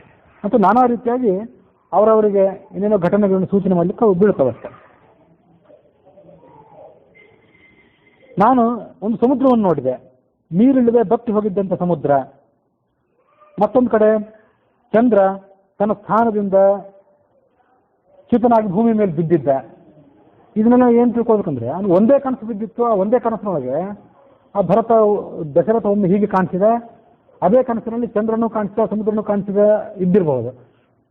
ಅಂತ ನಾನಾ ರೀತಿಯಾಗಿ ಅವರವರಿಗೆ ಏನೇನೋ ಘಟನೆಗಳನ್ನು ಸೂಚನೆ ಮಾಡಲಿಕ್ಕೆ ಅವು ಬೀಳ್ತಾವಷ್ಟೆ. ನಾನು ಒಂದು ಸಮುದ್ರವನ್ನು ನೋಡಿದೆ, ನೀರಿಲ್ಲದೆ ಬತ್ತಿ ಹೋಗಿದ್ದಂಥ ಸಮುದ್ರ. ಮತ್ತೊಂದು ಕಡೆ ಚಂದ್ರ ತನ್ನ ಸ್ಥಾನದಿಂದ ಚ್ಯುತನಾಗಿ ಭೂಮಿ ಮೇಲೆ ಬಿದ್ದಿದ್ದ. ಇದನ್ನೆಲ್ಲ ಏನು ತಿಳ್ಕೊಬೇಕಂದ್ರೆ ಅವನು ಒಂದೇ ಕನಸು ಬಿದ್ದಿತ್ತು. ಆ ಒಂದೇ ಕನಸಿನೊಳಗೆ ಆ ದಶರಥ ಒಮ್ಮೆ ಹೀಗೆ ಕಾಣಿಸಿದ, ಅದೇ ಕನಸಿನಲ್ಲಿ ಚಂದ್ರನೂ ಕಾಣಿಸಿದ, ಸಮುದ್ರನೂ ಕಾಣಿಸಿದ ಇದ್ದಿರಬಹುದು.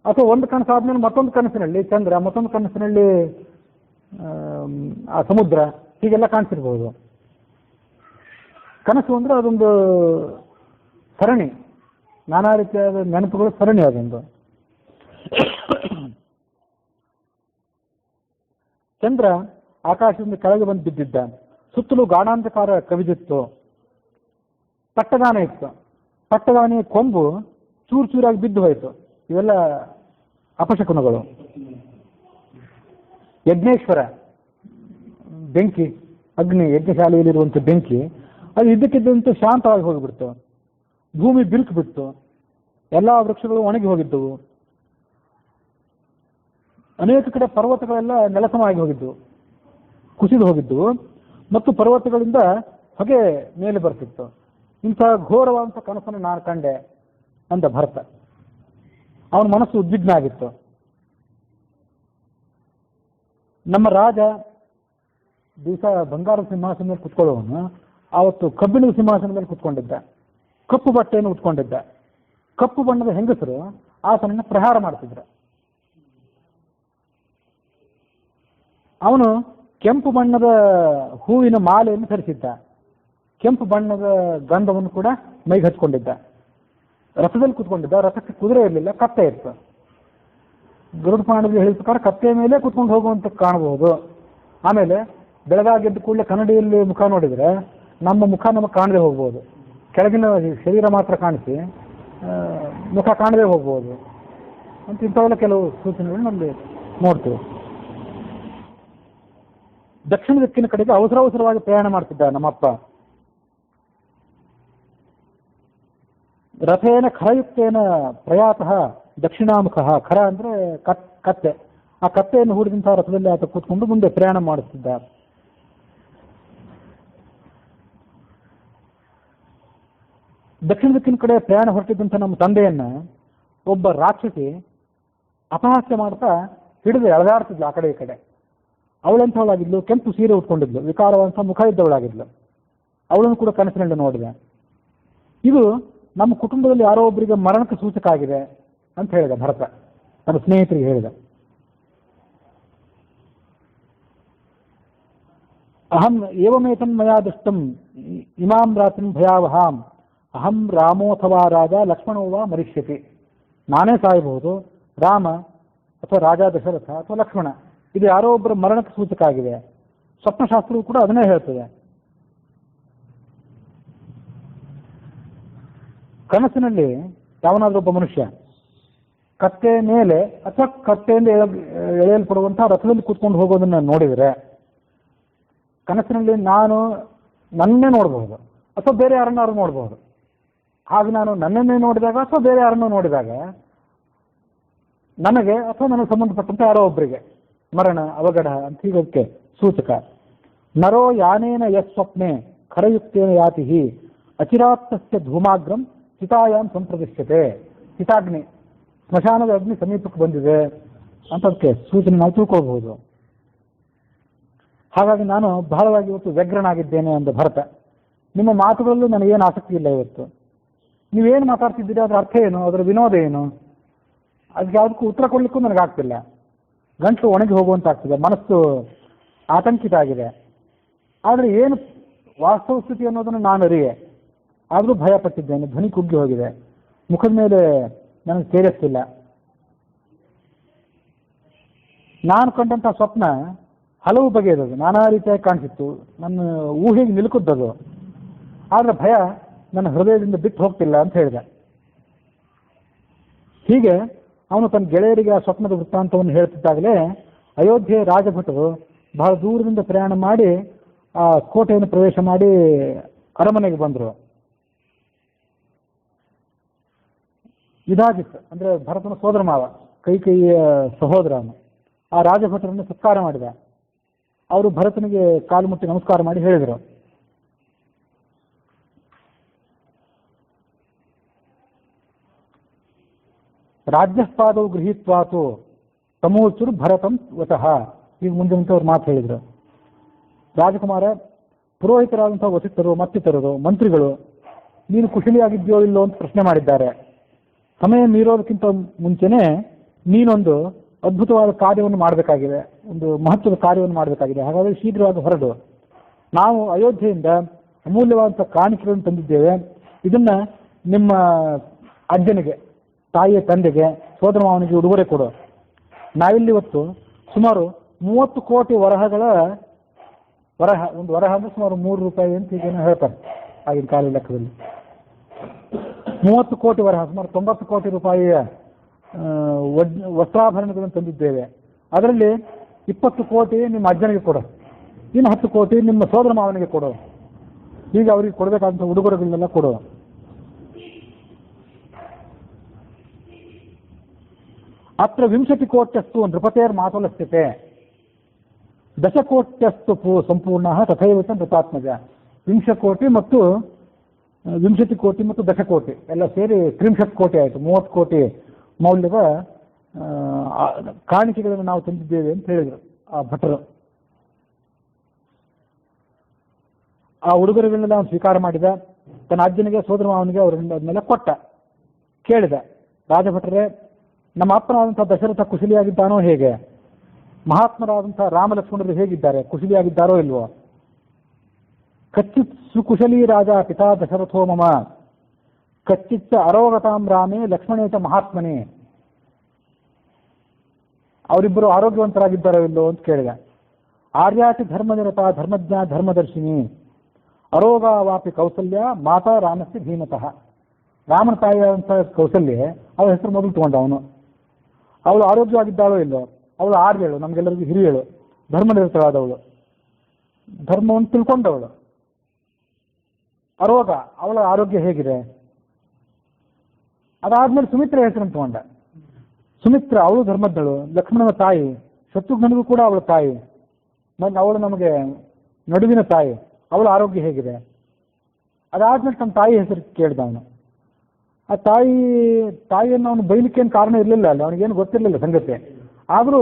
ಅಥವಾ ಒಂದು ಕನಸು ಆದ್ಮೇಲೆ ಮತ್ತೊಂದು ಕನಸಿನಲ್ಲಿ ಚಂದ್ರ, ಮತ್ತೊಂದು ಕನಸಿನಲ್ಲಿ ಆ ಸಮುದ್ರ, ಹೀಗೆಲ್ಲ ಕಾಣಿಸಿರ್ಬೋದು. ಕನಸು ಅಂದ್ರೆ ಅದೊಂದು ಸರಣಿ, ನಾನಾ ರೀತಿಯಾದ ನೆನಪುಗಳು ಸರಣಿ ಅದೊಂದು. ಚಂದ್ರ ಆಕಾಶದಿಂದ ಕೆಳಗೆ ಬಂದು ಬಿದ್ದಿದ್ದ, ಸುತ್ತಲೂ ಗಾಢಾಂಧಕಾರ ಕವಿದಿತ್ತು, ಪಟ್ಟದಾನೆ ಇತ್ತು. ಪಟ್ಟದಾನೆಯ ಕೊಂಬು ಚೂರು ಚೂರಾಗಿ ಬಿದ್ದು ಹೋಯಿತು. ಇವೆಲ್ಲ ಅಪಶಕುನಗಳು. ಯಜ್ಞೇಶ್ವರ ಬೆಂಕಿ, ಅಗ್ನಿ, ಯಜ್ಞಶಾಲೆಯಲ್ಲಿರುವಂಥ ಬೆಂಕಿ ಅದು ಇದ್ದಕ್ಕಿದ್ದಂತೆ ಶಾಂತವಾಗಿ ಹೋಗಿಬಿಡ್ತು. ಭೂಮಿ ಬಿರುಕು ಬಿಟ್ಟು ಎಲ್ಲ ವೃಕ್ಷಗಳು ಒಣಗಿ ಹೋಗಿದ್ದವು. ಅನೇಕ ಕಡೆ ಪರ್ವತಗಳೆಲ್ಲ ನೆಲಸಮವಾಗಿ ಹೋಗಿದ್ದವು, ಕುಸಿದು ಹೋಗಿದ್ದವು. ಮತ್ತು ಪರ್ವತಗಳಿಂದ ಹೊಗೆ ಮೇಲೆ ಬರ್ತಿತ್ತು. ಇಂಥ ಘೋರವಾದಂಥ ಕನಸನ್ನು ನಾನು ಕಂಡೆ ಅಂದ ಭರತ. ಅವನ ಮನಸ್ಸು ಉದ್ವಿಗ್ನ ಆಗಿತ್ತು. ನಮ್ಮ ರಾಜ ದಿವಸ ಬಂಗಾರದ ಸಿಂಹಾಸನ ಮೇಲೆ ಕುತ್ಕೊಳ್ಳೋವನು ಆವತ್ತು ಕಬ್ಬಿಣದ ಸಿಂಹಾಸನ ಮೇಲೆ ಕುತ್ಕೊಂಡಿದ್ದ, ಕಪ್ಪು ಬಟ್ಟೆಯನ್ನು ಉಟ್ಕೊಂಡಿದ್ದ. ಕಪ್ಪು ಬಣ್ಣದ ಹೆಂಗಸರು ಆತನನ್ನು ಪ್ರಹಾರ ಮಾಡ್ತಿದ್ರು. ಅವನು ಕೆಂಪು ಬಣ್ಣದ ಹೂವಿನ ಮಾಲೆಯನ್ನು ಧರಿಸಿದ್ದ, ಕೆಂಪು ಬಣ್ಣದ ಗಂಧವನ್ನು ಕೂಡ ಮೈಗೆ ಹಚ್ಕೊಂಡಿದ್ದ. ರಥದಲ್ಲಿ ಕುತ್ಕೊಂಡಿದ್ದ. ರಥಕ್ಕೆ ಕುದುರೆ ಇರಲಿಲ್ಲ, ಕತ್ತೆ ಇತ್ತು. ಗರುಡ ಪುರಾಣದಲ್ಲಿ ಹೇಳಿದ ಪ್ರಕಾರ ಕತ್ತೆಯ ಮೇಲೆ ಕುತ್ಕೊಂಡು ಹೋಗುವಂತ ಕಾಣಬಹುದು. ಆಮೇಲೆ ಬೆಳಗಾಗೆದ್ದು ಕೂಡಲೇ ಕನ್ನಡಿಯಲ್ಲಿ ಮುಖ ನೋಡಿದ್ರೆ ನಮ್ಮ ಮುಖ ನಮಗೆ ಕಾಣದೆ ಹೋಗ್ಬೋದು, ಕೆಳಗಿನ ಶರೀರ ಮಾತ್ರ ಕಾಣಿಸಿ ಮುಖ ಕಾಣದೆ ಹೋಗ್ಬೋದು ಅಂತ ಇಂಥವೆಲ್ಲ ಕೆಲವು ಸೂಚನೆಗಳು ನಮಗೆ ನೋಡ್ತೀವಿ. ದಕ್ಷಿಣ ದಿಕ್ಕಿನ ಕಡೆಗೆ ಅವಸರವಾಗಿ ಪ್ರಯಾಣ ಮಾಡ್ತಿದ್ದ ನಮ್ಮಪ್ಪ. ರಥೇನ ಖರಯುಕ್ತೇನ ಪ್ರಯಾತಃ ದಕ್ಷಿಣಾಮುಖ. ಖರ ಅಂದ್ರೆ ಕತ್ತೆ. ಆ ಕತ್ತೆಯನ್ನು ಹೂಡಿದಂತಹ ರಥದಲ್ಲಿ ಆತ ಕೂತ್ಕೊಂಡು ಮುಂದೆ ಪ್ರಯಾಣ ಮಾಡುತ್ತಿದ್ದ. ದಕ್ಷಿಣ ದಿಕ್ಕಿನ ಕಡೆ ಪ್ರಯಾಣ ಹೊರಟಿದ್ದಂಥ ನಮ್ಮ ತಂದೆಯನ್ನ ಒಬ್ಬ ರಾಕ್ಷಸಿ ಅಪಹಾಸ್ಯ ಮಾಡ್ತಾ ಹಿಡಿದು ಎಳೆದಾಡ್ತಿದ್ಲು ಆ ಕಡೆ ಈ ಕಡೆ. ಅವಳೆಂಥವಳಾಗಿದ್ಲು, ಕೆಂಪು ಸೀರೆ ಉಟ್ಕೊಂಡಿದ್ಲು, ವಿಕಾರವಂತ ಮುಖ ಇದ್ದವಳಾಗಿದ್ಲು. ಅವಳನ್ನು ಕೂಡ ಕನಸಿನಲ್ಲಿ ನೋಡಿದೆ. ಇದು ನಮ್ಮ ಕುಟುಂಬದಲ್ಲಿ ಯಾರೋ ಒಬ್ಬರಿಗೆ ಮರಣಕ್ಕೆ ಸೂಚಕ ಆಗಿದೆ ಅಂತ ಹೇಳಿದ ಭರತ ನನ್ನ ಸ್ನೇಹಿತರಿಗೆ ಹೇಳಿದ. ಅಹಂ ಏವಮೇತಂ ಮಯಾ ದೃಷ್ಟಂ ಇಮಾಂ ರಾತ್ರಿಂ ಭಯಾವಹಾಂ ಅಹಂ ರಾಮೋಥವಾ ರಾಜ ಲಕ್ಷ್ಮಣೋವಾ ಮರಿಷ್ಯತಿ. ನಾನೇ ಸಾಯಬಹುದು, ರಾಮ ಅಥವಾ ರಾಜ ದಶರಥ ಅಥವಾ ಲಕ್ಷ್ಮಣ, ಇದು ಯಾರೋ ಒಬ್ಬರ ಮರಣಕ್ಕೆ ಸೂಚಕ ಆಗಿದೆ. ಸ್ವಪ್ನಶಾಸ್ತ್ರವು ಕೂಡ ಅದನ್ನೇ ಹೇಳ್ತದೆ. ಕನಸಿನಲ್ಲಿ ಯಾವನಾದ್ರೂ ಒಬ್ಬ ಮನುಷ್ಯ ಕತ್ತೆ ಮೇಲೆ ಅಥವಾ ಕತ್ತೆಯಿಂದ ಎಳೆಯಲ್ಪಡುವಂತಹ ರಥದಲ್ಲಿ ಕೂತ್ಕೊಂಡು ಹೋಗೋದನ್ನ ನೋಡಿದರೆ ಕನಸಿನಲ್ಲಿ ನಾನು ನನ್ನೇ ನೋಡಬಹುದು ಅಥವಾ ಬೇರೆ ಯಾರನ್ನಾರು ನೋಡಬಹುದು. ಹಾಗೆ ನಾನು ನನ್ನನ್ನೇ ನೋಡಿದಾಗ ಅಥವಾ ಬೇರೆ ಯಾರನ್ನೂ ನೋಡಿದಾಗ ನನಗೆ ಅಥವಾ ನನಗೆ ಸಂಬಂಧಪಟ್ಟಂತೆ ಯಾರೋ ಒಬ್ಬರಿಗೆ ಮರಣ ಅವಘಡ ಅಂತ ಹೀಗೋಕ್ಕೆ ಸೂಚಕ. ನರೋ ಯಾನೇನ ಯಸ್ವಪ್ನೆ ಖರಯುಕ್ತೇನ ಯಾತಿ ಅಚಿರಾತ್ತಸ್ಯ ಧೂಮಾಗ್ರಂ ಚಿತಾಯಾಮ್ ಸಂಪ್ರದಿಶ್ಯತೆ. ಚಿತಾಗ್ನಿ, ಸ್ಮಶಾನದ ಅಗ್ನಿ ಸಮೀಪಕ್ಕೆ ಬಂದಿದೆ ಅಂತ ಅದಕ್ಕೆ ಸೂಚನೆ ನಾವು ತಿಳ್ಕೊಳ್ಬಹುದು. ಹಾಗಾಗಿ ನಾನು ಬಹಳವಾಗಿ ಇವತ್ತು ವ್ಯಗ್ರನಾಗಿದ್ದೇನೆ ಅಂದ ಭರತ. ನಿಮ್ಮ ಮಾತುಗಳಲ್ಲೂ ನನಗೇನು ಆಸಕ್ತಿ ಇಲ್ಲ ಇವತ್ತು. ನೀವೇನು ಮಾತಾಡ್ತಿದ್ದೀರಿ, ಅದರ ಅರ್ಥ ಏನು, ಅದರ ವಿನೋದ ಏನು, ಅದಕ್ಕೆ ಯಾವುದಕ್ಕೂ ಉತ್ತರ ಕೊಡ್ಲಿಕ್ಕೂ ನನಗಾಗ್ತಿಲ್ಲ. ಗಂಟಲು ಒಣಗಿ ಹೋಗುವಂತಾಗ್ತದೆ, ಮನಸ್ಸು ಆತಂಕಿತ ಆಗಿದೆ. ಆದರೆ ಏನು ವಾಸ್ತವ ಸ್ಥಿತಿ ಅನ್ನೋದನ್ನು ನಾನು ಅರಿಯೆ. ಆದರೂ ಭಯ ಪಟ್ಟಿದ್ದೇನೆ, ಧ್ವನಿ ಕುಗ್ಗಿ ಹೋಗಿದೆ, ಮುಖದ ಮೇಲೆ ನನಗೆ ತೇಜಸ್ಸಿಲ್ಲ. ನಾನು ಕಂಡಂಥ ಸ್ವಪ್ನ ಹಲವು ಬಗೆಯದದು, ನಾನಾ ರೀತಿಯಾಗಿ ಕಾಣಿಸಿತ್ತು, ನನ್ನ ಊಹೆಗೆ ನಿಲುಕುತ್ತದು. ಆದರೆ ಭಯ ನನ್ನ ಹೃದಯದಿಂದ ಬಿಟ್ಟು ಹೋಗ್ತಿಲ್ಲ ಅಂತ ಹೇಳಿದ. ಹೀಗೆ ಅವನು ತನ್ನ ಗೆಳೆಯರಿಗೆ ಆ ಸ್ವಪ್ನದ ವೃತ್ತಾಂತವನ್ನು ಹೇಳ್ತಿದ್ದಾಗಲೇ ಅಯೋಧ್ಯೆ ರಾಜಭಟರು ಬಹಳ ದೂರದಿಂದ ಪ್ರಯಾಣ ಮಾಡಿ ಆ ಕೋಟೆಯನ್ನು ಪ್ರವೇಶ ಮಾಡಿ ಅರಮನೆಗೆ ಬಂದರು. ಯುಧಾಜಿತ್ ಅಂದರೆ ಭರತನ ಸೋದರ ಮಾವ, ಕೈಕೇಯಿಯ ಸಹೋದರ ಅವನು. ಆ ರಾಜಭಟರನ್ನು ಸತ್ಕಾರ ಮಾಡಿದ. ಅವರು ಭರತನಿಗೆ ಕಾಲು ಮುಟ್ಟಿ ನಮಸ್ಕಾರ ಮಾಡಿ ಹೇಳಿದರು, ರಾಜ್ಯಪಾದವು ಗೃಹೀತ್ವಾತು ತಮೋಚುರು ಭರತಂ ವತಃ. ಈಗ ಮುಂದಿನಂತವ್ರು ಮಾತು ಹೇಳಿದರು. ರಾಜಕುಮಾರ, ಪುರೋಹಿತರಾದಂಥ ವಸಿಷ್ಠರು ಮತ್ತಿತರರು ಮಂತ್ರಿಗಳು ನೀನು ಕುಶಲಿಯಾಗಿದ್ಯೋ ಇಲ್ಲೋ ಅಂತ ಪ್ರಶ್ನೆ ಮಾಡಿದ್ದಾರೆ. ಸಮಯ ಮೀರೋದಕ್ಕಿಂತ ಮುಂಚೆನೇ ನೀನೊಂದು ಅದ್ಭುತವಾದ ಕಾರ್ಯವನ್ನು ಮಾಡಬೇಕಾಗಿದೆ, ಒಂದು ಮಹತ್ವದ ಕಾರ್ಯವನ್ನು ಮಾಡಬೇಕಾಗಿದೆ. ಹಾಗಾದರೆ ಶೀಘ್ರವಾಗಿ ಹೊರಡು. ನಾವು ಅಯೋಧ್ಯೆಯಿಂದ ಅಮೂಲ್ಯವಾದಂಥ ಕಾಣಿಕೆಗಳನ್ನು ತಂದಿದ್ದೇವೆ. ಇದನ್ನ ನಿಮ್ಮ ಅಜ್ಜನಿಗೆ, ತಾಯಿಯ ತಂದೆಗೆ, ಸೋದರ ಮಾವನಿಗೆ ಉಡುಗೊರೆ ಕೊಡು. ನಾವಿಲ್ಲಿ ಇವತ್ತು ಸುಮಾರು 30 ಕೋಟಿ ವರಹಗಳ ಒಂದು ವರಹ ಅಂದ್ರೆ ಸುಮಾರು 3 ರೂಪಾಯಿ ಅಂತ ಈಗ ಹೇಳ್ತಾರೆ ಆಗಿನ ಕಾಲ ಲೆಕ್ಕದಲ್ಲಿ. 30 ಕೋಟಿ ವರಹ, ಸುಮಾರು 90 ಕೋಟಿ ರೂಪಾಯಿಯ ವಸ್ತ್ರಾಭರಣಗಳನ್ನು ತಂದಿದ್ದೇವೆ. ಅದರಲ್ಲಿ 20 ಕೋಟಿ ನಿಮ್ಮ ಅಜ್ಜನಿಗೆ ಕೊಡು, ಇನ್ನು 10 ಕೋಟಿ ನಿಮ್ಮ ಸೋದರ ಮಾವನಿಗೆ ಕೊಡು. ಈಗ ಅವರಿಗೆ ಕೊಡಬೇಕಾದಂಥ ಉಡುಗೊರೆಗಳನ್ನೆಲ್ಲ ಕೊಡು. ಅತ್ರ 20 ಕೋಟ್ಯಸ್ತು ನೃಪತೇರ್ ಮಾತುಲಸ್ಥಿತೆ ದಶಕೋಟ್ಯಸ್ತು ಸಂಪೂರ್ಣ ತಥೈವ ನೃಪಾತ್ಮಜ. 20 ಕೋಟಿ ಮತ್ತು 20 ಕೋಟಿ ಮತ್ತು ದಶಕೋಟಿ ಎಲ್ಲ ಸೇರಿ 30 ಕೋಟಿ ಆಯಿತು. 30 ಕೋಟಿ ಮೌಲ್ಯದ ಕಾಣಿಕೆಗಳನ್ನು ನಾವು ತಂದಿದ್ದೇವೆ ಅಂತ ಹೇಳಿದರು ಆ ಭಟರು. ಆ ಉಡುಗೊರೆಗಳನ್ನೆಲ್ಲ ಅವನು ಸ್ವೀಕಾರ ಮಾಡಿದ. ತನ್ನ ಅಜ್ಜನಿಗೆ, ಸೋದರ ಮಾವನಿಗೆ ಅವರನ್ನೆಲ್ಲ ಕೊಟ್ಟ. ಕೇಳಿದ, ರಾಜಭಟರೇ, ನಮ್ಮ ಅಪ್ಪನಾದಂಥ ದಶರಥ ಕುಶಲಿಯಾಗಿದ್ದಾನೋ ಹೇಗೆ? ಮಹಾತ್ಮರಾದಂಥ ರಾಮ ಲಕ್ಷ್ಮಣರು ಹೇಗಿದ್ದಾರೆ? ಕುಶಲಿಯಾಗಿದ್ದಾರೋ ಇಲ್ವೋ? ಕಚ್ಚಿತ್ ಸುಕುಶಲಿ ರಾಜ ಪಿತಾ ದಶರಥೋ ಮಮ ಕಚ್ಚಿಚ್ಚ ಅರೋಗತಾಂ ರಾಮೇ ಲಕ್ಷ್ಮಣೇತ ಮಹಾತ್ಮನೇ. ಅವರಿಬ್ಬರು ಆರೋಗ್ಯವಂತರಾಗಿದ್ದಾರೋ ಇಲ್ಲೋ ಅಂತ ಕೇಳಿದ. ಆರ್ಯಾತಿ ಧರ್ಮನಿರತ ಧರ್ಮಜ್ಞ ಧರ್ಮದರ್ಶಿನಿ ಅರೋಗ ವಾಪಿ ಕೌಸಲ್ಯ ಮಾತಾ ರಾಮಸ್ಯ ಧೀಮತಃ. ರಾಮನ ತಾಯಿಯಾದಂಥ ಕೌಸಲ್ಯ, ಅವಳ ಹೆಸರು ಮೊದಲು ತಗೊಂಡ ಅವನು. ಅವಳು ಆರೋಗ್ಯವಾಗಿದ್ದಾಳೋ ಇಲ್ಲೋ? ಅವಳು ಆರ್ಯಳು, ನಮಗೆಲ್ಲರಿಗೂ ಹಿರಿಯಳು, ಧರ್ಮನಿರತಳಾದವಳು, ಧರ್ಮವನ್ನು ತಿಳ್ಕೊಂಡವಳು. ಅರೋಗ, ಅವಳ ಆರೋಗ್ಯ ಹೇಗಿದೆ? ಅದಾದ್ಮೇಲೆ ಸುಮಿತ್ರ ಹೆಸರನ್ನು ತಗೊಂಡ. ಸುಮಿತ್ರ, ಅವಳು ಧರ್ಮಜ್ಞಳು, ಲಕ್ಷ್ಮಣನ ತಾಯಿ, ಶತ್ರುಘ್ನನಿಗೂ ಕೂಡ ಅವಳ ತಾಯಿ, ಅವಳು ನಮಗೆ ನಡುವಿನ ತಾಯಿ, ಅವಳ ಆರೋಗ್ಯ ಹೇಗಿದೆ? ಅದಾದ್ಮೇಲೆ ತನ್ನ ತಾಯಿ ಹೆಸರು ಕೇಳಿದ ಅವನು. ಆ ತಾಯಿಯನ್ನು ಅವನು ಬೈಲಿಕ್ಕೇನು ಕಾರಣ ಇರಲಿಲ್ಲ, ಅಲ್ಲ ಅವನಿಗೇನು ಗೊತ್ತಿರಲಿಲ್ಲ ಸಂಗತಿ. ಆದರೂ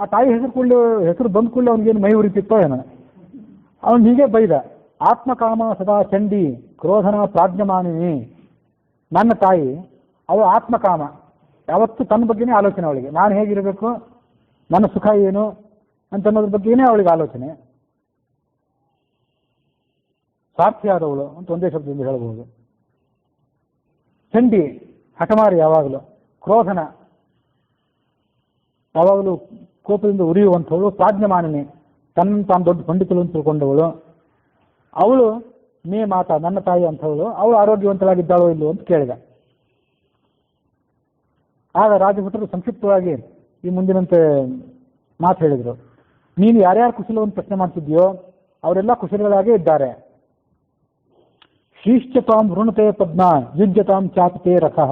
ಆ ತಾಯಿ ಹೆಸರು ಬಂದ ಕೂಡಲೇ ಅವನಿಗೇನು ಮೈ ಉರಿತಿತ್ತೋ ಏನೋ, ಅವನು ಹೀಗೆ ಬೈದ. ಆತ್ಮಕಾಮ ಸದಾ ಚಂಡಿ ಕ್ರೋಧನ ಪ್ರಾಜ್ಞಮಾನಿನಿ. ನನ್ನ ತಾಯಿ ಅವಳು ಆತ್ಮಕಾಮ, ಯಾವತ್ತೂ ತನ್ನ ಬಗ್ಗೆನೇ ಆಲೋಚನೆ ಅವಳಿಗೆ. ನಾನು ಹೇಗಿರಬೇಕು, ನನ್ನ ಸುಖ ಏನು ಅಂತನ್ನೋದ್ರ ಬಗ್ಗೆನೇ ಅವಳಿಗೆ ಆಲೋಚನೆ. ಸ್ವಾರ್ಥಿಯಾದವಳು ಅಂತ ಒಂದೇ ಶಬ್ದದಿಂದ ಹೇಳಬಹುದು. ಚಂಡಿ, ಹಠಮಾರಿ ಯಾವಾಗಲೂ. ಕ್ರೋಧನ, ಯಾವಾಗಲೂ ಕೋಪದಿಂದ ಉರಿಯುವಂಥವಳು. ಪ್ರಾಜ್ಞಮಾನಿನಿ, ತಾನು ದೊಡ್ಡ ಪಂಡಿತಳು ಅಂತ ತಿಳ್ಕೊಂಡವಳು. ಅವಳು ಮೇ ಮಾತಾ, ನನ್ನ ತಾಯಿ ಅಂಥವಳು. ಅವಳು ಆರೋಗ್ಯವಂತಳಾಗಿದ್ದಾಳೋ ಇಲ್ಲೋ ಅಂತ ಕೇಳಿದ. ಆಗ ರಾಜಭಟರು ಸಂಕ್ಷಿಪ್ತವಾಗಿ ಈ ಮುಂದಿನಂತೆ ಮಾತು ಹೇಳಿದರು. ನೀನು ಯಾರ್ಯಾರು ಕುಶಲವನ್ನು ಪ್ರಶ್ನೆ ಮಾಡ್ತಿದ್ಯೋ ಅವರೆಲ್ಲ ಕುಶಲಗಳಾಗೇ ಇದ್ದಾರೆ. ಶ್ರೀಶ್ಚತಾಂ ವೃಣತೆ ಪದ್ಮ ಯುಜ್ಯತಾಂ ಚಾಪತೆ ರಥಃ.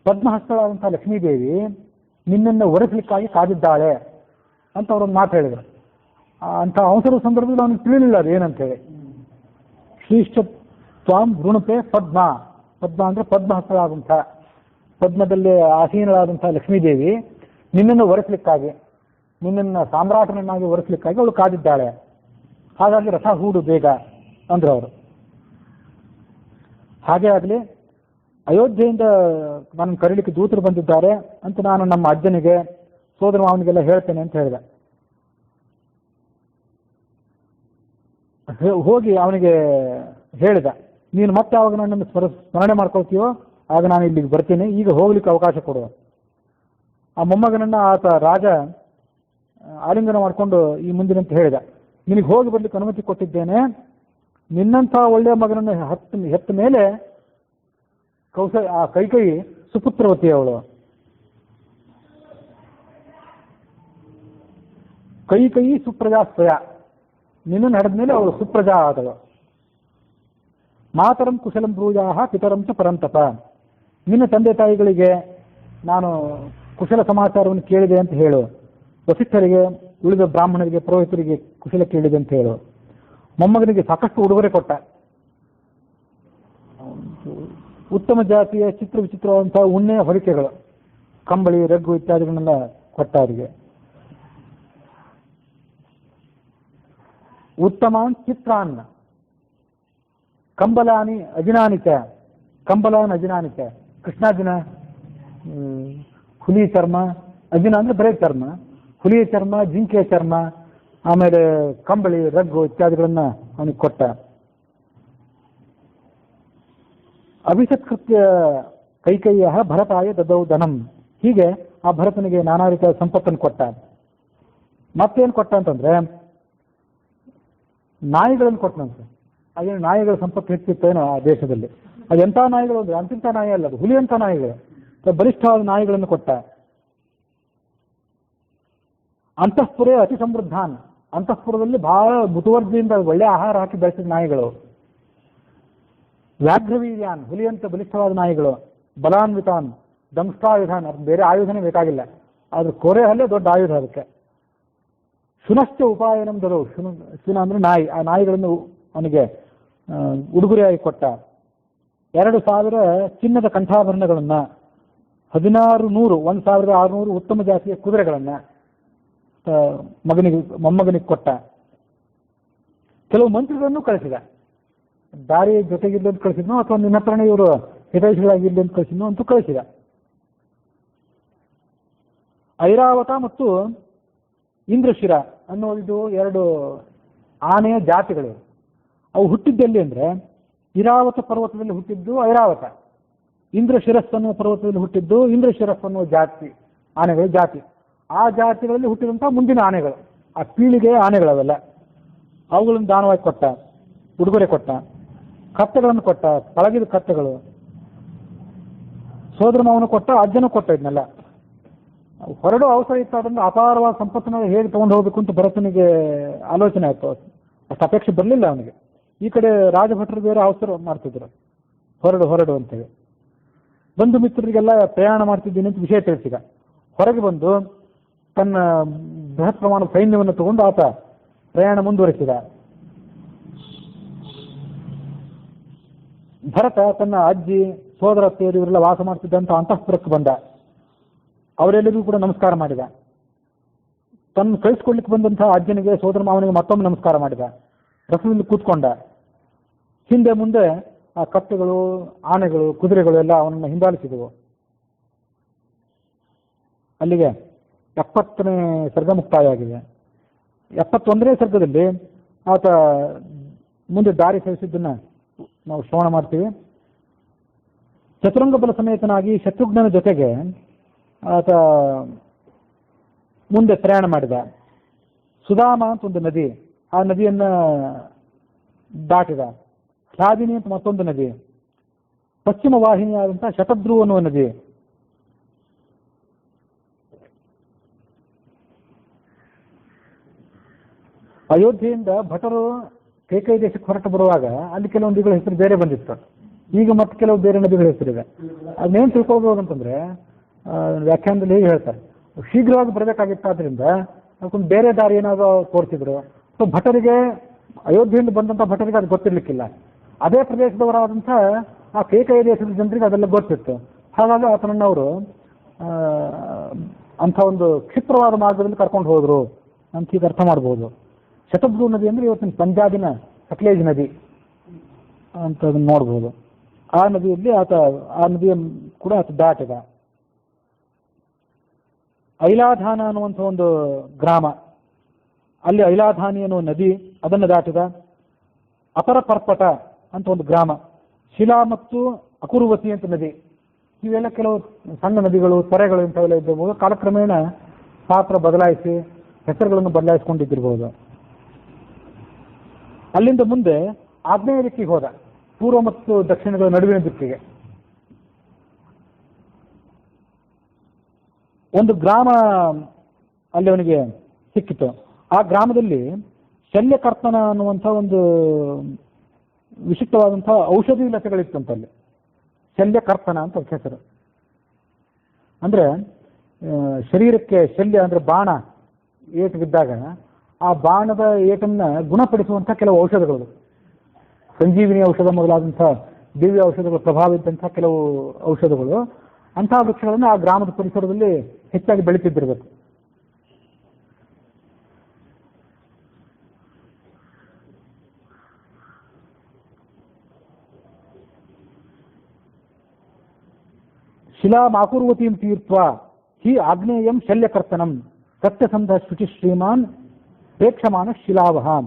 ಪದ್ಮಹಸ್ತಳಾದಂಥ ಲಕ್ಷ್ಮೀದೇವಿ ನಿನ್ನನ್ನು ಒರೆಸಲಿಕ್ಕಾಗಿ ಕಾದಿದ್ದಾಳೆ ಅಂತ ಅವರೊಂದು ಮಾತು ಹೇಳಿದರು. ಅಂಥ ಅವಸರದ ಸಂದರ್ಭದಲ್ಲಿ ಅವನಿಗೆ ತಿಳಿಲಿಲ್ಲ ಅದು ಏನಂತೇಳಿ. ಶ್ರೀಶ್ಚ ತ್ವಾಂ ವೃಣತೆ ಪದ್ಮ. ಪದ್ಮ ಅಂದರೆ ಪದ್ಮಹಸ್ತಳಾದಂಥ, ಪದ್ಮದಲ್ಲಿ ಆಸೀನಳಾದಂಥ ಲಕ್ಷ್ಮೀದೇವಿ ನಿನ್ನನ್ನು ಒರೆಸಲಿಕ್ಕಾಗಿ, ನಿನ್ನನ್ನು ಸಾಮ್ರಾಟನನ್ನಾಗಿ ಒರೆಸಲಿಕ್ಕಾಗಿ ಅವಳು ಕಾದಿದ್ದಾಳೆ. ಹಾಗಾಗಿ ರಥ ಹೂಡು ಬೇಗ ಅಂದ್ರು ಅವರು. ಹಾಗೇ ಆಗಲಿ, ಅಯೋಧ್ಯೆಯಿಂದ ನನ್ನ ಕರೀಲಿಕ್ಕೆ ದೂತರು ಬಂದಿದ್ದಾರೆ ಅಂತ ನಾನು ನಮ್ಮ ಅಜ್ಜನಿಗೆ, ಸೋದರ ಮಾವನಿಗೆಲ್ಲ ಹೇಳ್ತೇನೆ ಅಂತ ಹೇಳಿದೆ. ಹೋಗಿ ಅವನಿಗೆ ಹೇಳಿದ, ನೀನು ಮತ್ತೆ ಯಾವಾಗ ನನ್ನನ್ನು ಸ್ಮರಣೆ ಮಾಡ್ಕೊಳ್ತೀಯೋ ಆಗ ನಾನು ಇಲ್ಲಿಗೆ ಬರ್ತೀನಿ, ಈಗ ಹೋಗ್ಲಿಕ್ಕೆ ಅವಕಾಶ ಕೊಡುವ. ಆ ಮೊಮ್ಮಗನನ್ನ ಆತ ರಾಜ ಆಲಿಂಗನ ಮಾಡಿಕೊಂಡು ಈ ಮುಂದಿನಂತ ಹೇಳಿದ, ನಿನಗೆ ಹೋಗಿ ಬರ್ಲಿಕ್ಕೆ ಅನುಮತಿ ಕೊಟ್ಟಿದ್ದೇನೆ, ನಿನ್ನಂಥ ಒಳ್ಳೆಯ ಮಗನನ್ನು ಹೆತ್ತ ಮೇಲೆ ಆ ಕೈಕೈ ಸುಪುತ್ರವತಿ ಅವಳು. ಕೈ ಸುಪ್ರಜಾಸ್ವಯ, ನಿನ್ನ ನಡೆದ ಮೇಲೆ ಅವಳು ಸುಪ್ರಜಾ ಆದಳು. ಮಾತರಂ ಕುಶಲಂ ಬ್ರೂಜಾಹ ಪಿತರಂ ಚ ಪರಂತಪ, ನಿನ್ನ ತಂದೆ ತಾಯಿಗಳಿಗೆ ನಾನು ಕುಶಲ ಸಮಾಚಾರವನ್ನು ಕೇಳಿದೆ ಅಂತ ಹೇಳು, ವಸಿಷ್ಠರಿಗೆ, ಉಳಿದ ಬ್ರಾಹ್ಮಣರಿಗೆ, ಪುರೋಹಿತರಿಗೆ ಕುಶಲ ಕೇಳಿದೆ ಅಂತ ಹೇಳು. ಮೊಮ್ಮಗನಿಗೆ ಸಾಕಷ್ಟು ಉಡುಗೊರೆ ಕೊಟ್ಟ. ಉತ್ತಮ ಜಾತಿಯ ಚಿತ್ರ ವಿಚಿತ್ರವಾದಂತಹ ಉಣ್ಣೆಯ ಹೊದಿಕೆಗಳು, ಕಂಬಳಿ, ರಗ್ಗು ಇತ್ಯಾದಿಗಳನ್ನೆಲ್ಲ ಕೊಟ್ಟ ಅವರಿಗೆ. ಉತ್ತಮಾನ್ ಚಿತ್ರಾನ್ನ ಕಂಬಲಾನಿ ಅಜಿನಾನಿಚ, ಕಂಬಲಾನ್ ಅಜಿನಾನಿಚ, ಕೃಷ್ಣಾಜಿನ ಹುಲಿ ಚರ್ಮ, ಅಜಿನ ಅಂದ್ರೆ ಬರೇ ಚರ್ಮ, ಹುಲಿಯ ಚರ್ಮ, ಜಿಂಕೆಯ ಚರ್ಮ, ಆಮೇಲೆ ಕಂಬಳಿ, ರಗ್ಗು ಇತ್ಯಾದಿಗಳನ್ನ ಅವನಿಗೆ ಕೊಟ್ಟ. ಅಭಿಸತ್ಕೃತ್ಯ ಕೈಕಯ್ಯ ಭರತಾಯ ದದೌ ಧನಂ, ಹೀಗೆ ಆ ಭರತನಿಗೆ ನಾನಾ ರೀತಿಯ ಸಂಪತ್ತನ್ನು ಕೊಟ್ಟ. ಮತ್ತೇನು ಕೊಟ್ಟ ಅಂತಂದ್ರೆ ನಾಯಿಗಳನ್ನು ಕೊಟ್ಟನಂತೆ. ಅದೇನು ನಾಯಿಗಳ ಸಂಪತ್ತು ಹೆಚ್ಚಿತ್ತೇನೋ ಆ ದೇಶದಲ್ಲಿ. ಅದೆಂಥ ನಾಯಿಗಳು ಅಂದ್ರೆ ಅಂತಿಂಥ ನಾಯಿ ಅಲ್ಲ, ಅದು ಹುಲಿಯಂಥ ನಾಯಿಗಳು, ಬಲಿಷ್ಠವಾದ ನಾಯಿಗಳನ್ನು ಕೊಟ್ಟ. ಅಂತಃಪುರೇ ಅತಿ ಸಮೃದ್ಧಾನ್, ಅಂತಃಪುರದಲ್ಲಿ ಬಹಳ ಮುತುವರ್ಜಿಯಿಂದ ಒಳ್ಳೆ ಆಹಾರ ಹಾಕಿ ಬೆಳೆಸಿದ ನಾಯಿಗಳು. ವ್ಯಾಘ್ರವೀರ್ಯಾನ್, ಹುಲಿಯಂತ ಬಲಿಷ್ಠವಾದ ನಾಯಿಗಳು. ಬಲಾನ್ವಿತಾನ್, ದಂಷ್ಟಾಯುಧಾನ್, ಅದು ಬೇರೆ ಆಯುಧನೇ ಬೇಕಾಗಿಲ್ಲ, ಆದ್ರೆ ಕೋರೆ ಹಲ್ಲೆ ದೊಡ್ಡ ಆಯುಧ ಅದಕ್ಕೆ. ಶುನಶ್ಚ ಉಪಾಯನಂ ದೊರವು, ಶುನ ಅಂದ್ರೆ ನಾಯಿ, ಆ ನಾಯಿಗಳನ್ನು ಅವನಿಗೆ ಉಡುಗೊರೆಯಾಗಿ ಕೊಟ್ಟ. 2000 ಚಿನ್ನದ ಕಂಠಾಭರಣಗಳನ್ನ, 1600 1600 ಉತ್ತಮ ಜಾತಿಯ ಕುದುರೆಗಳನ್ನ ಮೊಮ್ಮಗನಿಗೆ ಕೊಟ್ಟ. ಕೆಲವು ಮಂತ್ರಿಗಳನ್ನು ಕಳಿಸಿದ, ದಾರಿ ಜೊತೆಗಿರ್ಲಿ ಅಂತ ಕಳಿಸಿದ್ನೋ ಅಥವಾ ನಿನ್ನ ಹತ್ರನೇ ಇವರು ಹಿತೈಷಿಗಳಾಗಿರ್ಲಿ ಅಂತ ಕಳಿಸಿದ್ನೋ ಅಂತೂ ಕಳಿಸಿದ. ಐರಾವತ ಮತ್ತು ಇಂದ್ರಶಿರ ಅನ್ನೋದು 2 ಆನೆಯ ಜಾತಿಗಳು. ಅವು ಹುಟ್ಟಿದ್ದೆಲ್ಲಿ ಅಂದ್ರೆ ಇರಾವತ ಪರ್ವತದಲ್ಲಿ ಹುಟ್ಟಿದ್ದು ಐರಾವತ, ಇಂದ್ರಶಿರಸ್ ಅನ್ನುವ ಪರ್ವತದಲ್ಲಿ ಹುಟ್ಟಿದ್ದು ಇಂದ್ರಶಿರಸ್ ಅನ್ನುವ ಜಾತಿ ಆನೆಗಳ ಜಾತಿ. ಆ ಜಾತಿಗಳಲ್ಲಿ ಹುಟ್ಟಿದಂತಹ ಮುಂದಿನ ಆನೆಗಳು, ಆ ಪೀಳಿಗೆಯ ಆನೆಗಳವೆಲ್ಲ. ಅವುಗಳನ್ನು ದಾನವಾಗಿ ಕೊಟ್ಟ, ಉಡುಗೊರೆ ಕೊಟ್ಟ. ಕತ್ತೆಗಳನ್ನು ಕೊಟ್ಟ, ಪಳಗಿದ ಕತ್ತೆಗಳು. ಸೋದರ ಮಾವನು ಕೊಟ್ಟ, ಅಜ್ಜನೂ ಕೊಟ್ಟ. ಇದನ್ನೆಲ್ಲ ಹೊರಡೋ ಅವಸರ ಇತ್ತು, ಅದನ್ನು ಅಪಾರವಾದ ಸಂಪತ್ತನ್ನು ಹೇಗೆ ತಗೊಂಡು ಹೋಗ್ಬೇಕು ಅಂತ ಭರತನಿಗೆ ಆಲೋಚನೆ ಆಯ್ತು. ಅಷ್ಟು ಅಪೇಕ್ಷೆ ಬರಲಿಲ್ಲ ಅವನಿಗೆ. ಈ ಕಡೆ ರಾಜಭಟರು ಬೇರೆ ಅವಸರ ಮಾಡ್ತಿದ್ರು, ಹೊರಡು ಅಂತೇಳಿ. ಬಂಧು ಮಿತ್ರರಿಗೆಲ್ಲ ಪ್ರಯಾಣ ಮಾಡ್ತಿದ್ದೀನಿ ಅಂತ ವಿಷಯ ತಿಳಿಸಿದ. ಹೊರಗೆ ಬಂದು ತನ್ನ ಬೃಹತ್ ಪ್ರಮಾಣದ ಸೈನ್ಯವನ್ನು ತಗೊಂಡು ಆತ ಪ್ರಯಾಣ ಮುಂದುವರಿಸಿದ. ಭರತ ತನ್ನ ಅಜ್ಜಿ, ಸೋದರ ಅತ್ತೆಯರು ಇವರೆಲ್ಲ ವಾಸ ಮಾಡ್ತಿದ್ದಂಥ ಅಂತಃಪುರಕ್ಕೆ ಬಂದ. ಅವರೆಲ್ಲರಿಗೂ ಕೂಡ ನಮಸ್ಕಾರ ಮಾಡಿದ. ತನ್ನ ಕಳಿಸ್ಕೊಡ್ಲಿಕ್ಕೆ ಬಂದಂತಹ ಅಜ್ಜನಿಗೆ, ಸೋದರ ಮಾವನಿಗೆ ಮತ್ತೊಮ್ಮೆ ನಮಸ್ಕಾರ ಮಾಡಿದ. ರಥದಲ್ಲಿ ಕೂತ್ಕೊಂಡ. ಹಿಂದೆ ಮುಂದೆ ಆ ಕತ್ತೆಗಳು, ಆನೆಗಳು, ಕುದುರೆಗಳು ಎಲ್ಲ ಅವನನ್ನು ಹಿಂಬಾಲಿಸಿದವು. ಅಲ್ಲಿಗೆ 70ನೇ ಸರ್ಗ ಮುಕ್ತಾಯ ಆಗಿದೆ. 71ನೇ ಸರ್ಗದಲ್ಲಿ ಆತ ಮುಂದೆ ದಾರಿ ಸವಿಸಿದ್ದನ್ನ ನಾವು ಶ್ರವಣ ಮಾಡ್ತೀವಿ. ಚತುರಂಗ ಬಲ ಸಮೇತನಾಗಿ ಶತ್ರುಘ್ನನ ಜೊತೆಗೆ ಆತ ಮುಂದೆ ಪ್ರಯಾಣ ಮಾಡಿದ. ಸುಧಾಮ ಅಂತ ಒಂದು ನದಿ, ಆ ನದಿಯನ್ನ ದಾಟಿದ. ಹ್ಲಾದಿನಿ ಅಂತ ಮತ್ತೊಂದು ನದಿ, ಪಶ್ಚಿಮ ವಾಹಿನಿಯಾದಂತಹ ಶತದ್ರು ಅನ್ನುವ ನದಿ. ಅಯೋಧ್ಯೆಯಿಂದ ಭಟರು ಕೈಕೈ ದೇಶಕ್ಕೆ ಹೊರಟು ಬರುವಾಗ ಅಲ್ಲಿ ಕೆಲವು ನದಿಗಳ ಹೆಸರು ಬೇರೆ ಬಂದಿತ್ತು. ಈಗ ಮತ್ತೆ ಕೆಲವು ಬೇರೆ ನದಿಗಳ ಹೆಸರಿದೆ. ಅದನ್ನೇನು ತಿಳ್ಕೊಳ್ಬೋದು ಅಂತಂದ್ರೆ ವ್ಯಾಖ್ಯಾನದಲ್ಲಿ ಹೇಗೆ ಹೇಳ್ತಾರೆ, ಶೀಘ್ರವಾಗಿ ಬರಬೇಕಾಗಿತ್ತಾದ್ರಿಂದ ಅದಕ್ಕೊಂದು ಬೇರೆ ದಾರಿ ಏನಾದರೂ ತೋರಿಸಿದ್ರು. ಸೊ ಭಟರಿಗೆ, ಅಯೋಧ್ಯೆಯಿಂದ ಬಂದಂಥ ಭಟರಿಗೆ ಅದು ಗೊತ್ತಿರ್ಲಿಕ್ಕಿಲ್ಲ. ಅದೇ ಪ್ರದೇಶದವರಾದಂಥ ಆ ಕೈಕೈ ದೇಶದ ಜನರಿಗೆ ಅದೆಲ್ಲ ಗೊತ್ತಿತ್ತು. ಹಾಗಾಗಿ ಆತನನ್ನು ಅವರು ಅಂಥ ಒಂದು ಕ್ಷಿಪ್ರವಾದ ಮಾರ್ಗದಲ್ಲಿ ಕರ್ಕೊಂಡು ಹೋದ್ರು ಅಂತ ಈಗ ಅರ್ಥ ಮಾಡ್ಬೋದು. ಶತದ್ರು ನದಿ ಅಂದ್ರೆ ಇವತ್ತಿನ ಪಂಜಾಬಿನ ಸಟ್ಲೇಜ್ ನದಿ ಅಂತ ಅದನ್ನು ನೋಡ್ಬೋದು. ಆ ನದಿಯಲ್ಲಿ ಆ ನದಿಯ ಕೂಡ ಆತ ದಾಟಿದ. ಐಲಾಧಾನ ಅನ್ನುವಂಥ ಒಂದು ಗ್ರಾಮ, ಅಲ್ಲಿ ಐಲಾಧಾನಿ ಅನ್ನುವ ನದಿ, ಅದನ್ನು ದಾಟಿದ. ಅಪರ ಪರ್ಪಟ ಅಂತ ಒಂದು ಗ್ರಾಮ, ಶಿಲಾ ಮತ್ತು ಅಕುರುವತಿ ಅಂತ ನದಿ, ಇವೆಲ್ಲ ಕೆಲವು ಸಣ್ಣ ನದಿಗಳು, ತೊರೆಗಳು ಇಂಥವೆಲ್ಲ ಇದ್ದಿರ್ಬೋದು. ಕಾಲಕ್ರಮೇಣ ಪಾತ್ರ ಬದಲಾಯಿಸಿ ಹೆಸರುಗಳನ್ನು ಬದಲಾಯಿಸಿಕೊಂಡಿದ್ದಿರ್ಬೋದು. ಅಲ್ಲಿಂದ ಮುಂದೆ ಆಗ್ನೇಯ ದಿಕ್ಕಿಗೆ ಹೋದ, ಪೂರ್ವ ಮತ್ತು ದಕ್ಷಿಣಗಳ ನಡುವಿನ ದಿಕ್ಕಿಗೆ. ಒಂದು ಗ್ರಾಮ ಅಲ್ಲಿ ಅವನಿಗೆ ಸಿಕ್ಕಿತು. ಆ ಗ್ರಾಮದಲ್ಲಿ ಶಲ್ಯಕರ್ತನ ಅನ್ನುವಂಥ ಒಂದು ವಿಶಿಷ್ಟವಾದಂತಹ ಔಷಧಿ ಲತೆಗಳಿತ್ತಂತಲ್ಲಿ. ಶಲ್ಯಕರ್ತನ ಅಂತ ಹೆಸರು. ಅಂದ್ರೆ ಶರೀರಕ್ಕೆ ಶಲ್ಯ ಅಂದ್ರೆ ಬಾಣ ಏಟು ಬಿದ್ದಾಗ ಆ ಬಾಣದ ಏಟನ್ನ ಗುಣಪಡಿಸುವಂಥ ಕೆಲವು ಔಷಧಗಳು, ಸಂಜೀವಿನಿ ಔಷಧ ಮೊದಲಾದಂಥ ದಿವ್ಯ ಔಷಧಗಳ ಪ್ರಭಾವ ಇದ್ದಂಥ ಕೆಲವು ಔಷಧಗಳು, ಅಂತಹ ವೃಕ್ಷಗಳನ್ನು ಆ ಗ್ರಾಮದ ಪರಿಸರದಲ್ಲಿ ಹೆಚ್ಚಾಗಿ ಬೆಳೀತಿದ್ದಿರಬೇಕು. ಶಿಲಾ ಮಾಕುರ್ವತೀಂ ತೀರ್ಥ ಹಿ ಆಗ್ನೇಯಂ ಶಲ್ಯಕರ್ತನಂ ಸತ್ಯಸಂಧ ಶುಚಿ ಶ್ರೀಮಾನ್ ಪ್ರೇಕ್ಷಮಾನ ಶಿಲಾವಹಾಂ.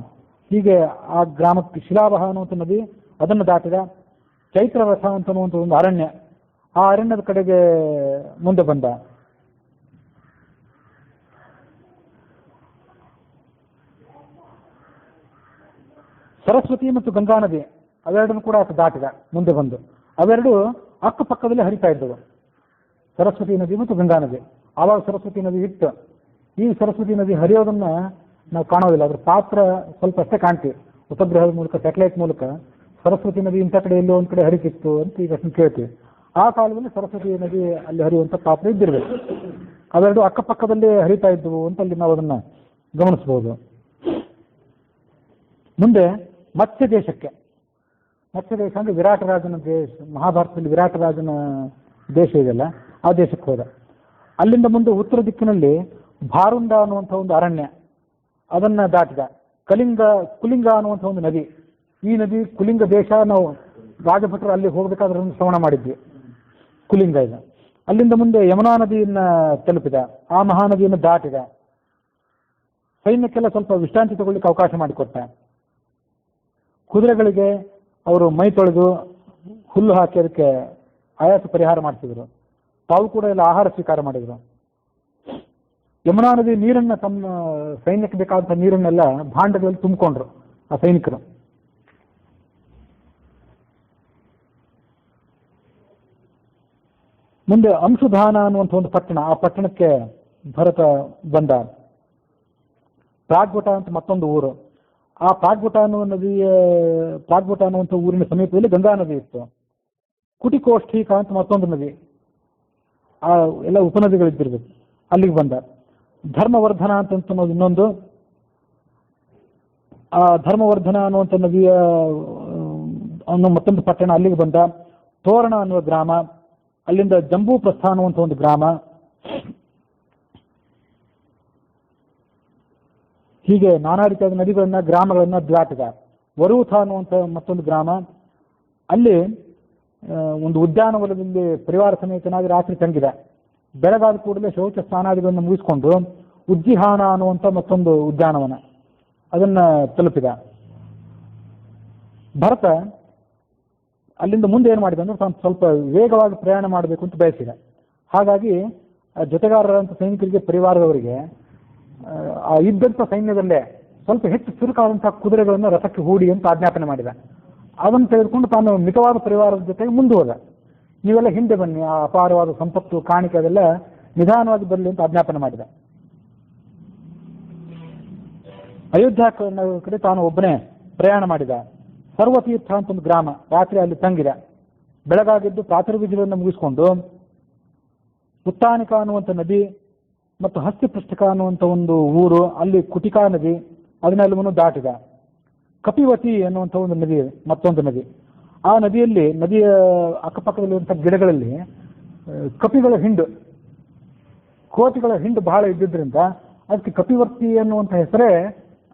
ಹೀಗೆ ಆ ಗ್ರಾಮಕ್ಕೆ ಶಿಲಾವಹ ಅನ್ನುವಂಥ ನದಿ, ಅದನ್ನು ದಾಟಿದ. ಚೈತ್ರರಥ ಅಂತನ್ನುವಂಥ ಒಂದು ಅರಣ್ಯ, ಆ ಅರಣ್ಯದ ಕಡೆಗೆ ಮುಂದೆ ಬಂದ. ಸರಸ್ವತಿ ಮತ್ತು ಗಂಗಾ ನದಿ ಅವೆರಡನ್ನು ಕೂಡ ದಾಟಿದ ಮುಂದೆ ಬಂದು. ಅವೆರಡು ಅಕ್ಕಪಕ್ಕದಲ್ಲಿ ಹರಿತಾ ಇದ್ದವು, ಸರಸ್ವತಿ ನದಿ ಮತ್ತು ಗಂಗಾ ನದಿ. ಆವಾಗ ಸರಸ್ವತಿ ನದಿ ಇತ್ತು. ಈ ಸರಸ್ವತಿ ನದಿ ಹರಿಯೋದನ್ನ ನಾವು ಕಾಣೋದಿಲ್ಲ, ಅದ್ರ ಪಾತ್ರ ಸ್ವಲ್ಪ ಅಷ್ಟೇ ಕಾಣ್ತೀವಿ. ಉಪಗ್ರಹದ ಮೂಲಕ, ಸ್ಯಾಟಲೈಟ್ ಮೂಲಕ ಸರಸ್ವತಿ ನದಿ ಇಂಥ ಕಡೆ ಎಲ್ಲೋ ಒಂದ್ ಕಡೆ ಹರಿತಿತ್ತು ಅಂತ ಈಗ ಕೇಳ್ತೀವಿ. ಆ ಕಾಲದಲ್ಲಿ ಸರಸ್ವತಿ ನದಿ ಅಲ್ಲಿ ಹರಿಯುವಂಥ ಪಾತ್ರ ಇದ್ದಿರಬೇಕು. ಅವೆರಡು ಅಕ್ಕಪಕ್ಕದಲ್ಲೇ ಹರಿತಾ ಇದ್ದವು ಅಂತ ಅಲ್ಲಿ ನಾವು ಅದನ್ನ ಗಮನಿಸಬಹುದು. ಮುಂದೆ ಮತ್ಸ್ಯ ದೇಶಕ್ಕೆ, ಮತ್ಸ್ಯ ದೇಶ ಅಂದ್ರೆ ವಿರಾಟ ರಾಜನ ದೇಶ, ಮಹಾಭಾರತದಲ್ಲಿ ವಿರಾಟ ರಾಜನ ದೇಶ ಇದೆಯಲ್ಲ, ಆ ದೇಶಕ್ಕೆ ಹೋದ. ಅಲ್ಲಿಂದ ಮುಂದೆ ಉತ್ತರ ದಿಕ್ಕಿನಲ್ಲಿ ಭಾರುಂಡ ಅನ್ನುವಂಥ ಒಂದು ಅರಣ್ಯ, ಅದನ್ನ ದಾಟಿದ. ಕುಲಿಂಗ ಅನ್ನುವಂಥ ಒಂದು ನದಿ, ಈ ನದಿ ಕುಲಿಂಗ ದೇಶ. ನಾವು ರಾಜಭಟ್ರು ಅಲ್ಲಿ ಹೋಗ್ಬೇಕಾದ್ರೆ ಶ್ರವಣ ಮಾಡಿದ್ವಿ, ಕುಲಿಂಗ ಇದೆ. ಅಲ್ಲಿಂದ ಮುಂದೆ ಯಮುನಾ ನದಿಯನ್ನ ತಲುಪಿದ, ಆ ಮಹಾನದಿಯನ್ನು ದಾಟಿದ. ಸೈನ್ಯಕ್ಕೆಲ್ಲ ಸ್ವಲ್ಪ ವಿಶ್ರಾಂತಿ ತಗೊಳ್ಳಿಕ್ಕೆ ಅವಕಾಶ ಮಾಡಿಕೊಟ್ಟ. ಕುದುರೆಗಳಿಗೆ ಅವರು ಮೈ ತೊಳೆದು ಹುಲ್ಲು ಹಾಕಿ ಅದಕ್ಕೆ ಆಯಾಸ ಪರಿಹಾರ ಮಾಡಿಸಿದ್ರು. ತಾವು ಕೂಡ ಎಲ್ಲ ಆಹಾರ ಸ್ವೀಕಾರ ಮಾಡಿದ್ರು. ಯಮುನಾ ನದಿ ನೀರನ್ನ ತಮ್ಮ ಸೈನ್ಯಕ್ಕೆ ಬೇಕಾದಂಥ ನೀರನ್ನೆಲ್ಲ ಭಾಂಡಗಳಲ್ಲಿ ತುಂಬಿಕೊಂಡ್ರು ಆ ಸೈನಿಕರು. ಮುಂದೆ ಅಂಶುಧಾನ ಅನ್ನುವಂಥ ಒಂದು ಪಟ್ಟಣ, ಆ ಪಟ್ಟಣಕ್ಕೆ ಭರತ ಬಂದ. ಪ್ರಾಗ್ವಟ ಅಂತ ಮತ್ತೊಂದು ಊರು. ಆ ಪ್ರಾಗ್ವಟ ಅನ್ನುವಂಥ ಊರಿನ ಸಮೀಪದಲ್ಲಿ ಗಂಗಾ ನದಿ ಇತ್ತು. ಕುಟಿಕೋಷ್ಠಿಕ ಅಂತ ಮತ್ತೊಂದು ನದಿ, ಆ ಎಲ್ಲ ಉಪನದಿಗಳಿದ್ದಿರ್ಬೇಕು. ಅಲ್ಲಿಗೆ ಬಂದ. ಧರ್ಮವರ್ಧನ ಅಂತ ಇನ್ನೊಂದು, ಆ ಧರ್ಮವರ್ಧನ ಅನ್ನುವಂಥ ನದಿಯ ಅನ್ನೋ ಮತ್ತೊಂದು ಪಟ್ಟಣ, ಅಲ್ಲಿಗೆ ಬಂದ. ತೋರಣ ಅನ್ನುವ ಗ್ರಾಮ, ಅಲ್ಲಿಂದ ಜಂಬೂ ಪ್ರಸ್ಥ ಅನ್ನುವಂಥ ಒಂದು ಗ್ರಾಮ. ಹೀಗೆ ನಾನಾ ರೀತಿಯಾದ ನದಿಗಳನ್ನ, ಗ್ರಾಮಗಳನ್ನ ದಾಟಿದ. ವರೂಥ ಅನ್ನುವಂಥ ಮತ್ತೊಂದು ಗ್ರಾಮ, ಅಲ್ಲಿ ಒಂದು ಉದ್ಯಾನವನದಲ್ಲಿ ಪರಿವಾರ ಸಮೇತನಾಗಿ ರಾತ್ರಿ ತಂಗಿದ. ಬೆಳಗಾದ ಕೂಡಲೇ ಶೌಚ ಸ್ನಾನಾದಿಗಳನ್ನು ಮುಗಿಸ್ಕೊಂಡು ಉಜ್ಜಿಹಾನ ಅನ್ನುವಂಥ ಮತ್ತೊಂದು ಉದ್ಯಾನವನ, ಅದನ್ನ ತಲುಪಿದ. ಭರತ ಅಲ್ಲಿಂದ ಮುಂದೆ ಏನು ಮಾಡಿದ ಅಂದ್ರೆ ಸ್ವಲ್ಪ ವೇಗವಾಗಿ ಪ್ರಯಾಣ ಮಾಡಬೇಕು ಅಂತ ಬಯಸಿದ. ಹಾಗಾಗಿ ಜೊತೆಗಾರರಂತ ಸೈನಿಕರಿಗೆ, ಪರಿವಾರದವರಿಗೆ ಇದ್ದಂಥ ಸೈನ್ಯದಲ್ಲೇ ಸ್ವಲ್ಪ ಹೆಚ್ಚು ಚುರುಕಾದಂತಹ ಕುದುರೆಗಳನ್ನು ರಥಕ್ಕೆ ಹೂಡಿ ಅಂತ ಆಜ್ಞಾಪನೆ ಮಾಡಿದ. ಅದನ್ನು ತೆಗೆದುಕೊಂಡು ತಾನು ಮಿತವಾದ ಪರಿವಾರದ ಜೊತೆಗೆ ಮುಂದೆ ಹೋದ. ನೀವೆಲ್ಲ ಹಿಂದೆ ಬನ್ನಿ, ಆ ಅಪಾರವಾದ ಸಂಪತ್ತು, ಕಾಣಿಕೆ ಅದೆಲ್ಲ ನಿಧಾನವಾಗಿ ಬರಲಿ ಅಂತ ಆಜ್ಞಾಪನೆ ಮಾಡಿದ. ಅಯೋಧ್ಯ ಕಡೆ ತಾನು ಒಬ್ಬನೇ ಪ್ರಯಾಣ ಮಾಡಿದ. ಸರ್ವತೀರ್ಥ ಅಂತ ಒಂದು ಗ್ರಾಮ, ರಾತ್ರಿ ಅಲ್ಲಿ ತಂಗಿದ. ಬೆಳಗಾಗಿದ್ದು ಪ್ರಾತರ್ವಿಧಿಗಳನ್ನು ಮುಗಿಸ್ಕೊಂಡು ಉತ್ತಾನಿಕ ಅನ್ನುವಂಥ ನದಿ ಮತ್ತು ಹಸ್ತಿಪೃಷ್ಠಕ ಅನ್ನುವಂಥ ಒಂದು ಊರು, ಅಲ್ಲಿ ಕುಟಿಕಾ ನದಿ, ಅದನ್ನೆಲ್ಲವನ್ನು ದಾಟಿದ. ಕಪಿವತಿ ಅನ್ನುವಂಥ ಒಂದು ನದಿ, ಮತ್ತೊಂದು ನದಿ. ಆ ನದಿಯಲ್ಲಿ, ನದಿಯ ಅಕ್ಕಪಕ್ಕದಲ್ಲಿರುವಂಥ ಗಿಡಗಳಲ್ಲಿ ಕಪಿಗಳ ಹಿಂಡು, ಕೋತಿಗಳ ಹಿಂಡು ಬಹಳ ಇದ್ದಿದ್ದರಿಂದ ಅದಕ್ಕೆ ಕಪಿವರ್ತಿ ಅನ್ನುವಂಥ ಹೆಸರೇ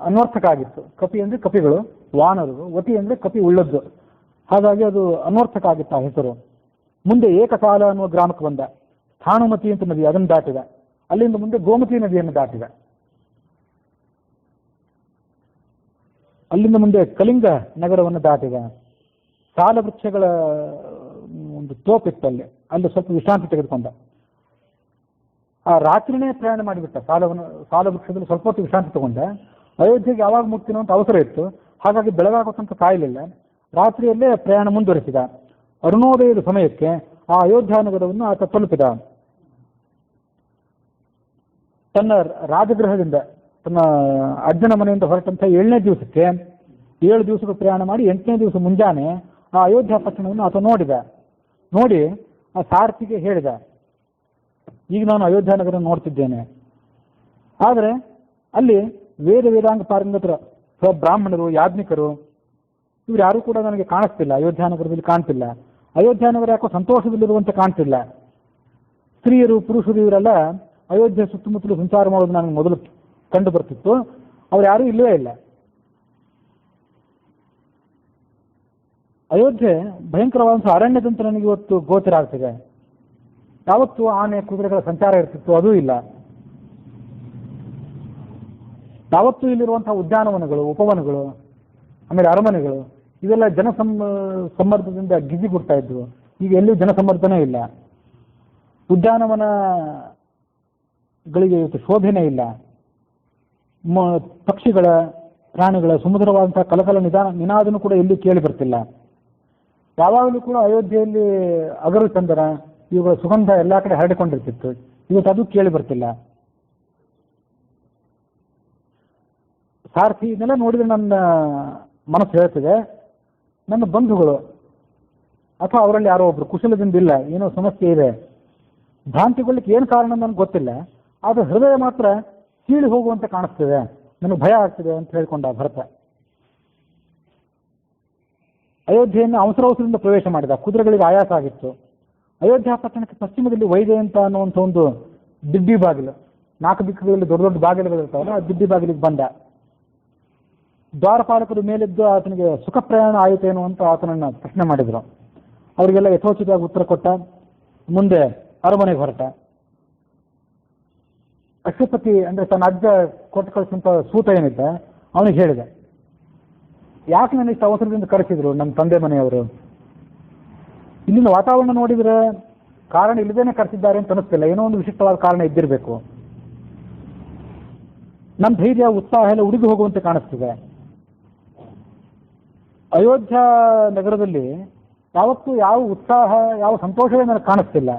ಅನ್ವರ್ಥಕ ಆಗಿತ್ತು. ಕಪಿ ಅಂದ್ರೆ ಕಪಿಗಳು, ವಾನರರು, ವತಿ ಅಂದ್ರೆ ಕಪಿ ಉಳ್ಳದ್ದು. ಹಾಗಾಗಿ ಅದು ಅನ್ವರ್ಥಕ ಆಗಿತ್ತು ಆ ಹೆಸರು. ಮುಂದೆ ಏಕಕಾಲ ಅನ್ನುವ ಗ್ರಾಮಕ್ಕೆ ಬಂದ. ಸ್ಥಾನುಮತಿ ಅಂತ ನದಿ, ಅದನ್ನು ದಾಟಿದ. ಅಲ್ಲಿಂದ ಮುಂದೆ ಗೋಮತಿ ನದಿಯನ್ನು ದಾಟಿದ. ಅಲ್ಲಿಂದ ಮುಂದೆ ಕಳಿಂಗ ನಗರವನ್ನು ದಾಟಿದ. ಸಾಲ ವೃಕ್ಷಗಳ ಒಂದು ತೋಪಿತ್ತು ಅಲ್ಲಿ, ಅಲ್ಲಿ ಸ್ವಲ್ಪ ವಿಶ್ರಾಂತಿ ತೆಗೆದುಕೊಂಡ. ಆ ರಾತ್ರಿನೇ ಪ್ರಯಾಣ ಮಾಡಿಬಿಟ್ಟ. ಸಾಲ ವೃಕ್ಷದಲ್ಲಿ ಸ್ವಲ್ಪ ಹೊತ್ತು ವಿಶ್ರಾಂತಿ ತಗೊಂಡ. ಅಯೋಧ್ಯೆಗೆ ಯಾವಾಗ ಮುಟ್ತೀನೋ ಅಂತ ಅವಸರ ಇತ್ತು, ಹಾಗಾಗಿ ಬೆಳಗಾಗುತ್ತಂತ ಕಾಯಲಿಲ್ಲ. ರಾತ್ರಿಯಲ್ಲೇ ಪ್ರಯಾಣ ಮುಂದುವರಿಸಿದ. ಅರುಣೋದಯದ ಸಮಯಕ್ಕೆ ಆ ಅಯೋಧ್ಯ ನಗರವನ್ನು ಆತ ತಲುಪಿದ. ತನ್ನ ರಾಜಗೃಹದಿಂದ, ತನ್ನ ಅಜ್ಜನ ಮನೆಯಿಂದ ಹೊರಟಂತ 7ನೇ ದಿವಸಕ್ಕೆ 7 ದಿವಸದ ಪ್ರಯಾಣ ಮಾಡಿ 8ನೇ ದಿವಸ ಮುಂಜಾನೆ ಆ ಅಯೋಧ್ಯ ಪಟ್ಟಣವನ್ನು ಆತ ನೋಡಿ ಆ ಸಾರಥಿಗೆ ಹೇಳಿದ, ಈಗ ನಾನು ಅಯೋಧ್ಯ ನಗರ ನೋಡ್ತಿದ್ದೇನೆ, ಆದರೆ ಅಲ್ಲಿ ವೇದಾಂಗ ಪಾರಂಗತರು, ಬ್ರಾಹ್ಮಣರು, ಯಾಜ್ಞಿಕರು ಇವ್ರು ಯಾರು ಕೂಡ ನನಗೆ ಕಾಣಿಸ್ತಿಲ್ಲ, ಅಯೋಧ್ಯ ನಗರದಲ್ಲಿ ಕಾಣ್ತಿಲ್ಲ. ಅಯೋಧ್ಯ ನಗರ ಯಾಕೋ ಸಂತೋಷದಲ್ಲಿರುವಂತೆ ಕಾಣ್ತಿಲ್ಲ. ಸ್ತ್ರೀಯರು, ಪುರುಷರು ಇವರೆಲ್ಲ ಅಯೋಧ್ಯೆ ಸುತ್ತಮುತ್ತಲು ಸಂಚಾರ ಮಾಡೋದು ನನಗೆ ಮೊದಲು ಕಂಡು ಬರ್ತಿತ್ತು, ಅವ್ರು ಯಾರೂ ಇಲ್ಲವೇ ಇಲ್ಲ. ಅಯೋಧ್ಯೆ ಭಯಂಕರವಾದಂಥ ಅರಣ್ಯದಂತೆ ನನಗೆ ಇವತ್ತು ಗೋಚರ ಆಗ್ತಿದೆ. ಯಾವತ್ತು ಆನೆ ಕುದುರೆಗಳ ಸಂಚಾರ ಇರ್ತಿತ್ತು, ಅದೂ ಇಲ್ಲ. ಯಾವತ್ತೂ ಇಲ್ಲಿರುವಂತಹ ಉದ್ಯಾನವನಗಳು, ಉಪವನಗಳು, ಆಮೇಲೆ ಅರಮನೆಗಳು ಇವೆಲ್ಲ ಸಮ್ಮರ್ದದಿಂದ ಗಿಜಿಗುಡ್ತಾ ಇದ್ವು. ಈಗ ಎಲ್ಲೂ ಜನಸಮ್ಮರ್ದನೇ ಇಲ್ಲ. ಉದ್ಯಾನವನಗಳಿಗೆ ಇವತ್ತು ಶೋಭೆನೇ ಇಲ್ಲ. ಪಕ್ಷಿಗಳ, ಪ್ರಾಣಿಗಳ ಸುಮಧುರವಾದಂತಹ ಕಲಕಲ ನಿನಾದನೂ ಕೂಡ ಎಲ್ಲಿ ಕೇಳಿ ಬರ್ತಿಲ್ಲ. ಯಾವಾಗಲೂ ಕೂಡ ಅಯೋಧ್ಯೆಯಲ್ಲಿ ಅಗರು ಚಂದನ, ಇವುಗಳ ಸುಗಂಧ ಎಲ್ಲಾ ಕಡೆ ಹರಡಿಕೊಂಡಿರ್ತಿತ್ತು. ಇವತ್ತು ಅದು ಕೇಳಿ ಬರ್ತಿಲ್ಲ. ಸಾರಥಿ ಇದನ್ನೆಲ್ಲ ನೋಡಿದ್ರೆ ನನ್ನ ಮನಸ್ಸು ಹೇಳ್ತಿದೆ, ನನ್ನ ಬಂಧುಗಳು ಅಥವಾ ಅವರಲ್ಲಿ ಯಾರೋ ಒಬ್ರು ಕುಶಲದಿಂದ ಇಲ್ಲ, ಏನೋ ಸಮಸ್ಯೆ ಇದೆ, ಭ್ರಾಂತಿಗೊಳ್ಳಿಕ್ಕೆ ಏನು ಕಾರಣ ನನಗೆ ಗೊತ್ತಿಲ್ಲ, ಆದರೆ ಹೃದಯ ಮಾತ್ರ ಸೀಳಿ ಹೋಗುವಂತೆ ಕಾಣಿಸ್ತಿದೆ, ನನಗೆ ಭಯ ಆಗ್ತಿದೆ ಅಂತ ಹೇಳ್ಕೊಂಡ ಭರತ. ಅಯೋಧ್ಯೆಯನ್ನು ಅವಸರದಿಂದ ಪ್ರವೇಶ ಮಾಡಿದ. ಕುದುರೆಗಳಿಗೆ ಆಯಾಸ ಆಗಿತ್ತು. ಅಯೋಧ್ಯ ಪಟ್ಟಣಕ್ಕೆ ಪಶ್ಚಿಮದಲ್ಲಿ ವೈಜಯಂತ ಅನ್ನುವಂಥ ಒಂದು ದಿಡ್ಡಿ ಬಾಗಿಲು, 4 ದಿಕ್ಕುಗಳಲ್ಲಿ ದೊಡ್ಡ ದೊಡ್ಡ ಬಾಗಿಲುಗಳಿರ್ತಾವಲ್ಲ, ಆ ದಿಡ್ಡಿ ಬಾಗಿಲಿಗೆ ಬಂದ. ದ್ವಾರಪಾಲಕರು ಮೇಲಿದ್ದು ಆತನಿಗೆ ಸುಖ ಪ್ರಯಾಣ ಆಯಿತೇನು ಅಂತ ಆತನನ್ನು ಪ್ರಶ್ನೆ ಮಾಡಿದ್ರು. ಅವರಿಗೆಲ್ಲ ಯಥೋಚಿತವಾಗಿ ಉತ್ತರ ಕೊಟ್ಟ. ಮುಂದೆ ಅರಮನೆಗೆ ಹೊರಟ. ಅಶ್ವಪತಿ ಅಂದ್ರೆ ತನ್ನ ಅಜ್ಜ ಕೊಟ್ಟು ಕಳಿಸಿದಂಥ ಸೂತ ಏನಿದ್ದ ಅವನಿಗೆ ಹೇಳಿದೆ, ಯಾಕೆ ನನ್ನ ಇಷ್ಟು ಅವಸರದಿಂದ ಕರೆಸಿದ್ರು ನಮ್ಮ ತಂದೆ ಮನೆಯವರು? ಇಲ್ಲಿನ ವಾತಾವರಣ ನೋಡಿದ್ರೆ ಕಾರಣ ಇಲ್ಲದೇನೆ ಕರೆಸಿದ್ದಾರೆ ಅಂತ ಅನಿಸ್ತಿಲ್ಲ, ಏನೋ ಒಂದು ವಿಶಿಷ್ಟವಾದ ಕಾರಣ ಇದ್ದಿರಬೇಕು. ನಮ್ಮ ಧೈರ್ಯ, ಉತ್ಸಾಹ ಎಲ್ಲ ಉಡುಗಿ ಹೋಗುವಂತೆ ಕಾಣಿಸ್ತಿದೆ. ಅಯೋಧ್ಯ ನಗರದಲ್ಲಿ ಯಾವತ್ತೂ ಯಾವ ಉತ್ಸಾಹ, ಯಾವ ಸಂತೋಷವೇ ನನಗೆ ಕಾಣಿಸ್ತಿಲ್ಲ.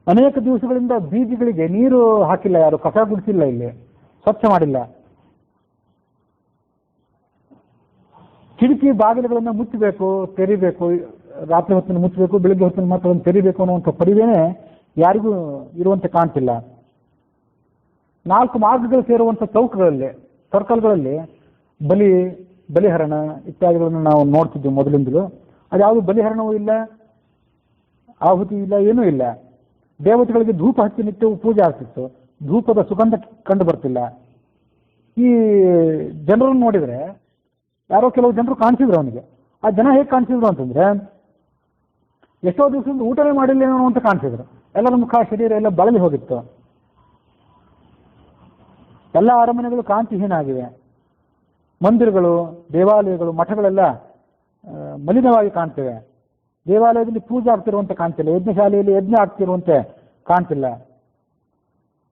ಅನೇಕ ದಿವಸಗಳಿಂದ ಬೀದಿಗಳಿಗೆ ನೀರು ಹಾಕಿಲ್ಲ, ಯಾರು ಕಸ ಗುಡಿಸಿಲ್ಲ, ಇಲ್ಲಿ ಸ್ವಚ್ಛ ಮಾಡಿಲ್ಲ. ಕಿಟಕಿ ಬಾಗಿಲುಗಳನ್ನು ಮುಚ್ಚಬೇಕು, ತೆರಿಬೇಕು, ರಾತ್ರಿ ಹೊತ್ತಿನ ಮುಚ್ಚಬೇಕು, ಬೆಳಿಗ್ಗೆ ಹೊತ್ತಿನ ಮಾತ್ರ ಒಂದು ತೆರಿಬೇಕು ಅನ್ನುವಂಥ ಪರಿವೇನೆ ಯಾರಿಗೂ ಇರುವಂತೆ ಕಾಣ್ತಿಲ್ಲ. 4 ಮಾರ್ಗಗಳು ಸೇರುವಂಥ ಚೌಕಗಳಲ್ಲಿ, ಸರ್ಕಲ್ಗಳಲ್ಲಿ ಬಲಿಹರಣ ಇತ್ಯಾದಿಗಳನ್ನು ನಾವು ನೋಡ್ತಿದ್ವಿ ಮೊದಲಿಂದಲೂ. ಅದ್ಯಾವುದು ಬಲಿಹರಣವೂ ಇಲ್ಲ, ಆಹುತಿ ಇಲ್ಲ, ಏನೂ ಇಲ್ಲ. ದೇವತೆಗಳಿಗೆ ಧೂಪ ಹಚ್ಚಿ ನಿತ್ಯವೂ ಪೂಜೆ ಆಗ್ತಿತ್ತು, ಧೂಪದ ಸುಗಂಧ ಕಂಡು ಬರ್ತಿಲ್ಲ. ಈ ಜನರನ್ನು ನೋಡಿದರೆ ಯಾರೋ ಕೆಲವು ಜನರು ಕಾಣಿಸಿದ್ರು ಅವನಿಗೆ. ಆ ಜನ ಹೇಗೆ ಕಾಣಿಸಿದ್ರು ಅಂತಂದ್ರೆ, ಎಷ್ಟೋ ದಿವಸದಿಂದ ಊಟನೇ ಮಾಡಿಲ್ಲ ಏನೋ ಅಂತ ಕಾಣಿಸಿದ್ರು. ಎಲ್ಲರ ಮುಖ, ಶರೀರ ಎಲ್ಲ ಬಳಲಿ ಹೋಗಿತ್ತು. ಎಲ್ಲ ಅರಮನೆಗಳು ಕಾಂತಿಹೀನ ಆಗಿವೆ. ಮಂದಿರಗಳು, ದೇವಾಲಯಗಳು, ಮಠಗಳೆಲ್ಲ ಮಲಿನವಾಗಿ ಕಾಣ್ತಿವೆ. ದೇವಾಲಯದಲ್ಲಿ ಪೂಜೆ ಆಗ್ತಿರುವಂತೆ ಕಾಣ್ತಿಲ್ಲ, ಯಜ್ಞಶಾಲೆಯಲ್ಲಿ ಯಜ್ಞ ಆಗ್ತಿರುವಂತೆ ಕಾಣ್ತಿಲ್ಲ.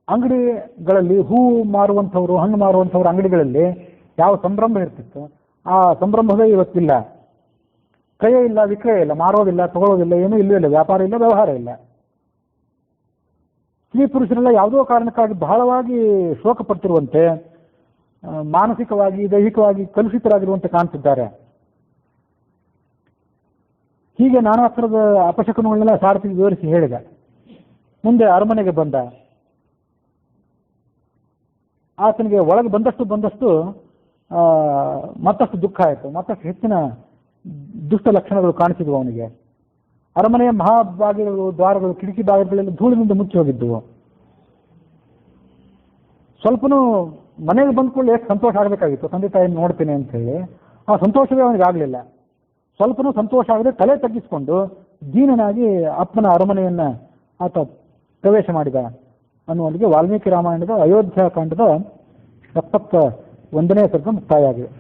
ಅಂಗಡಿಗಳಲ್ಲಿ ಹೂ ಮಾರುವಂಥವ್ರು, ಹಣ್ಣು ಮಾರುವಂಥವ್ರ ಅಂಗಡಿಗಳಲ್ಲಿ ಯಾವ ಸಂಭ್ರಮ ಇರ್ತಿತ್ತು, ಆ ಸಂಭ್ರಮವೇ ಇವತ್ತಿಲ್ಲ. ಕ್ರಯ ಇಲ್ಲ, ವಿಕ್ರಯ ಇಲ್ಲ, ಮಾರೋದಿಲ್ಲ, ತಗೊಳ್ಳೋದಿಲ್ಲ, ಏನೂ ಇಲ್ಲವೇ ಇಲ್ಲ, ವ್ಯಾಪಾರ ಇಲ್ಲ, ವ್ಯವಹಾರ ಇಲ್ಲ. ಸ್ತ್ರೀ ಪುರುಷರೆಲ್ಲ ಯಾವುದೋ ಕಾರಣಕ್ಕಾಗಿ ಬಹಳವಾಗಿ ಶೋಕ ಪಡ್ತಿರುವಂತೆ, ಮಾನಸಿಕವಾಗಿ, ದೈಹಿಕವಾಗಿ ಕಲುಷಿತರಾಗಿರುವಂತೆ ಕಾಣ್ತಿದ್ದಾರೆ. ಹೀಗೆ ನಾನಾ ಥರದ ಅಪಶಕನಗಳನ್ನೆಲ್ಲ ಸಾರಥಿಗೆ ವಿವರಿಸಿ ಹೇಳಿದ. ಮುಂದೆ ಅರಮನೆಗೆ ಬಂದ. ಆತನಿಗೆ ಒಳಗೆ ಬಂದಷ್ಟು ಮತ್ತಷ್ಟು ದುಃಖ ಆಯಿತು, ಮತ್ತಷ್ಟು ಹೆಚ್ಚಿನ ದುಷ್ಟ ಲಕ್ಷಣಗಳು ಕಾಣಿಸಿದ್ವು ಅವನಿಗೆ. ಅರಮನೆಯ ಮಹಾಭಾಗಿಗಳು, ದ್ವಾರಗಳು, ಕಿಟಕಿ ಬಾಗಿಲುಗಳೆಲ್ಲ ಧೂಳಿನಿಂದ ಮುಚ್ಚಿ ಹೋಗಿದ್ದವು. ಸ್ವಲ್ಪನೂ ಮನೆಗೆ ಬಂದ್ಕೊಳ್ಳಿ ಎಷ್ಟು ಸಂತೋಷ ಆಗಬೇಕಾಗಿತ್ತು, ತಂದೆ ತಾಯಿಯನ್ನು ನೋಡ್ತೇನೆ ಅಂತ ಹೇಳಿ. ಆ ಸಂತೋಷವೇ ಅವನಿಗೆ ಆಗಲಿಲ್ಲ. ಸ್ವಲ್ಪನೂ ಸಂತೋಷ ಆಗದೆ ತಲೆ ತಗ್ಗಿಸಿಕೊಂಡು ದೀನನಾಗಿ ಅಪ್ಪನ ಅರಮನೆಯನ್ನ ಆತ ಪ್ರವೇಶ ಮಾಡಿದ ಅನ್ನುವಲ್ಲಿಗೆ ವಾಲ್ಮೀಕಿ ರಾಮಾಯಣದ ಅಯೋಧ್ಯ ಕಾಂಡದ 71ನೇ ಸರ್ಗ ಮುಕ್ತಾಯ ಆಗಿದೆ.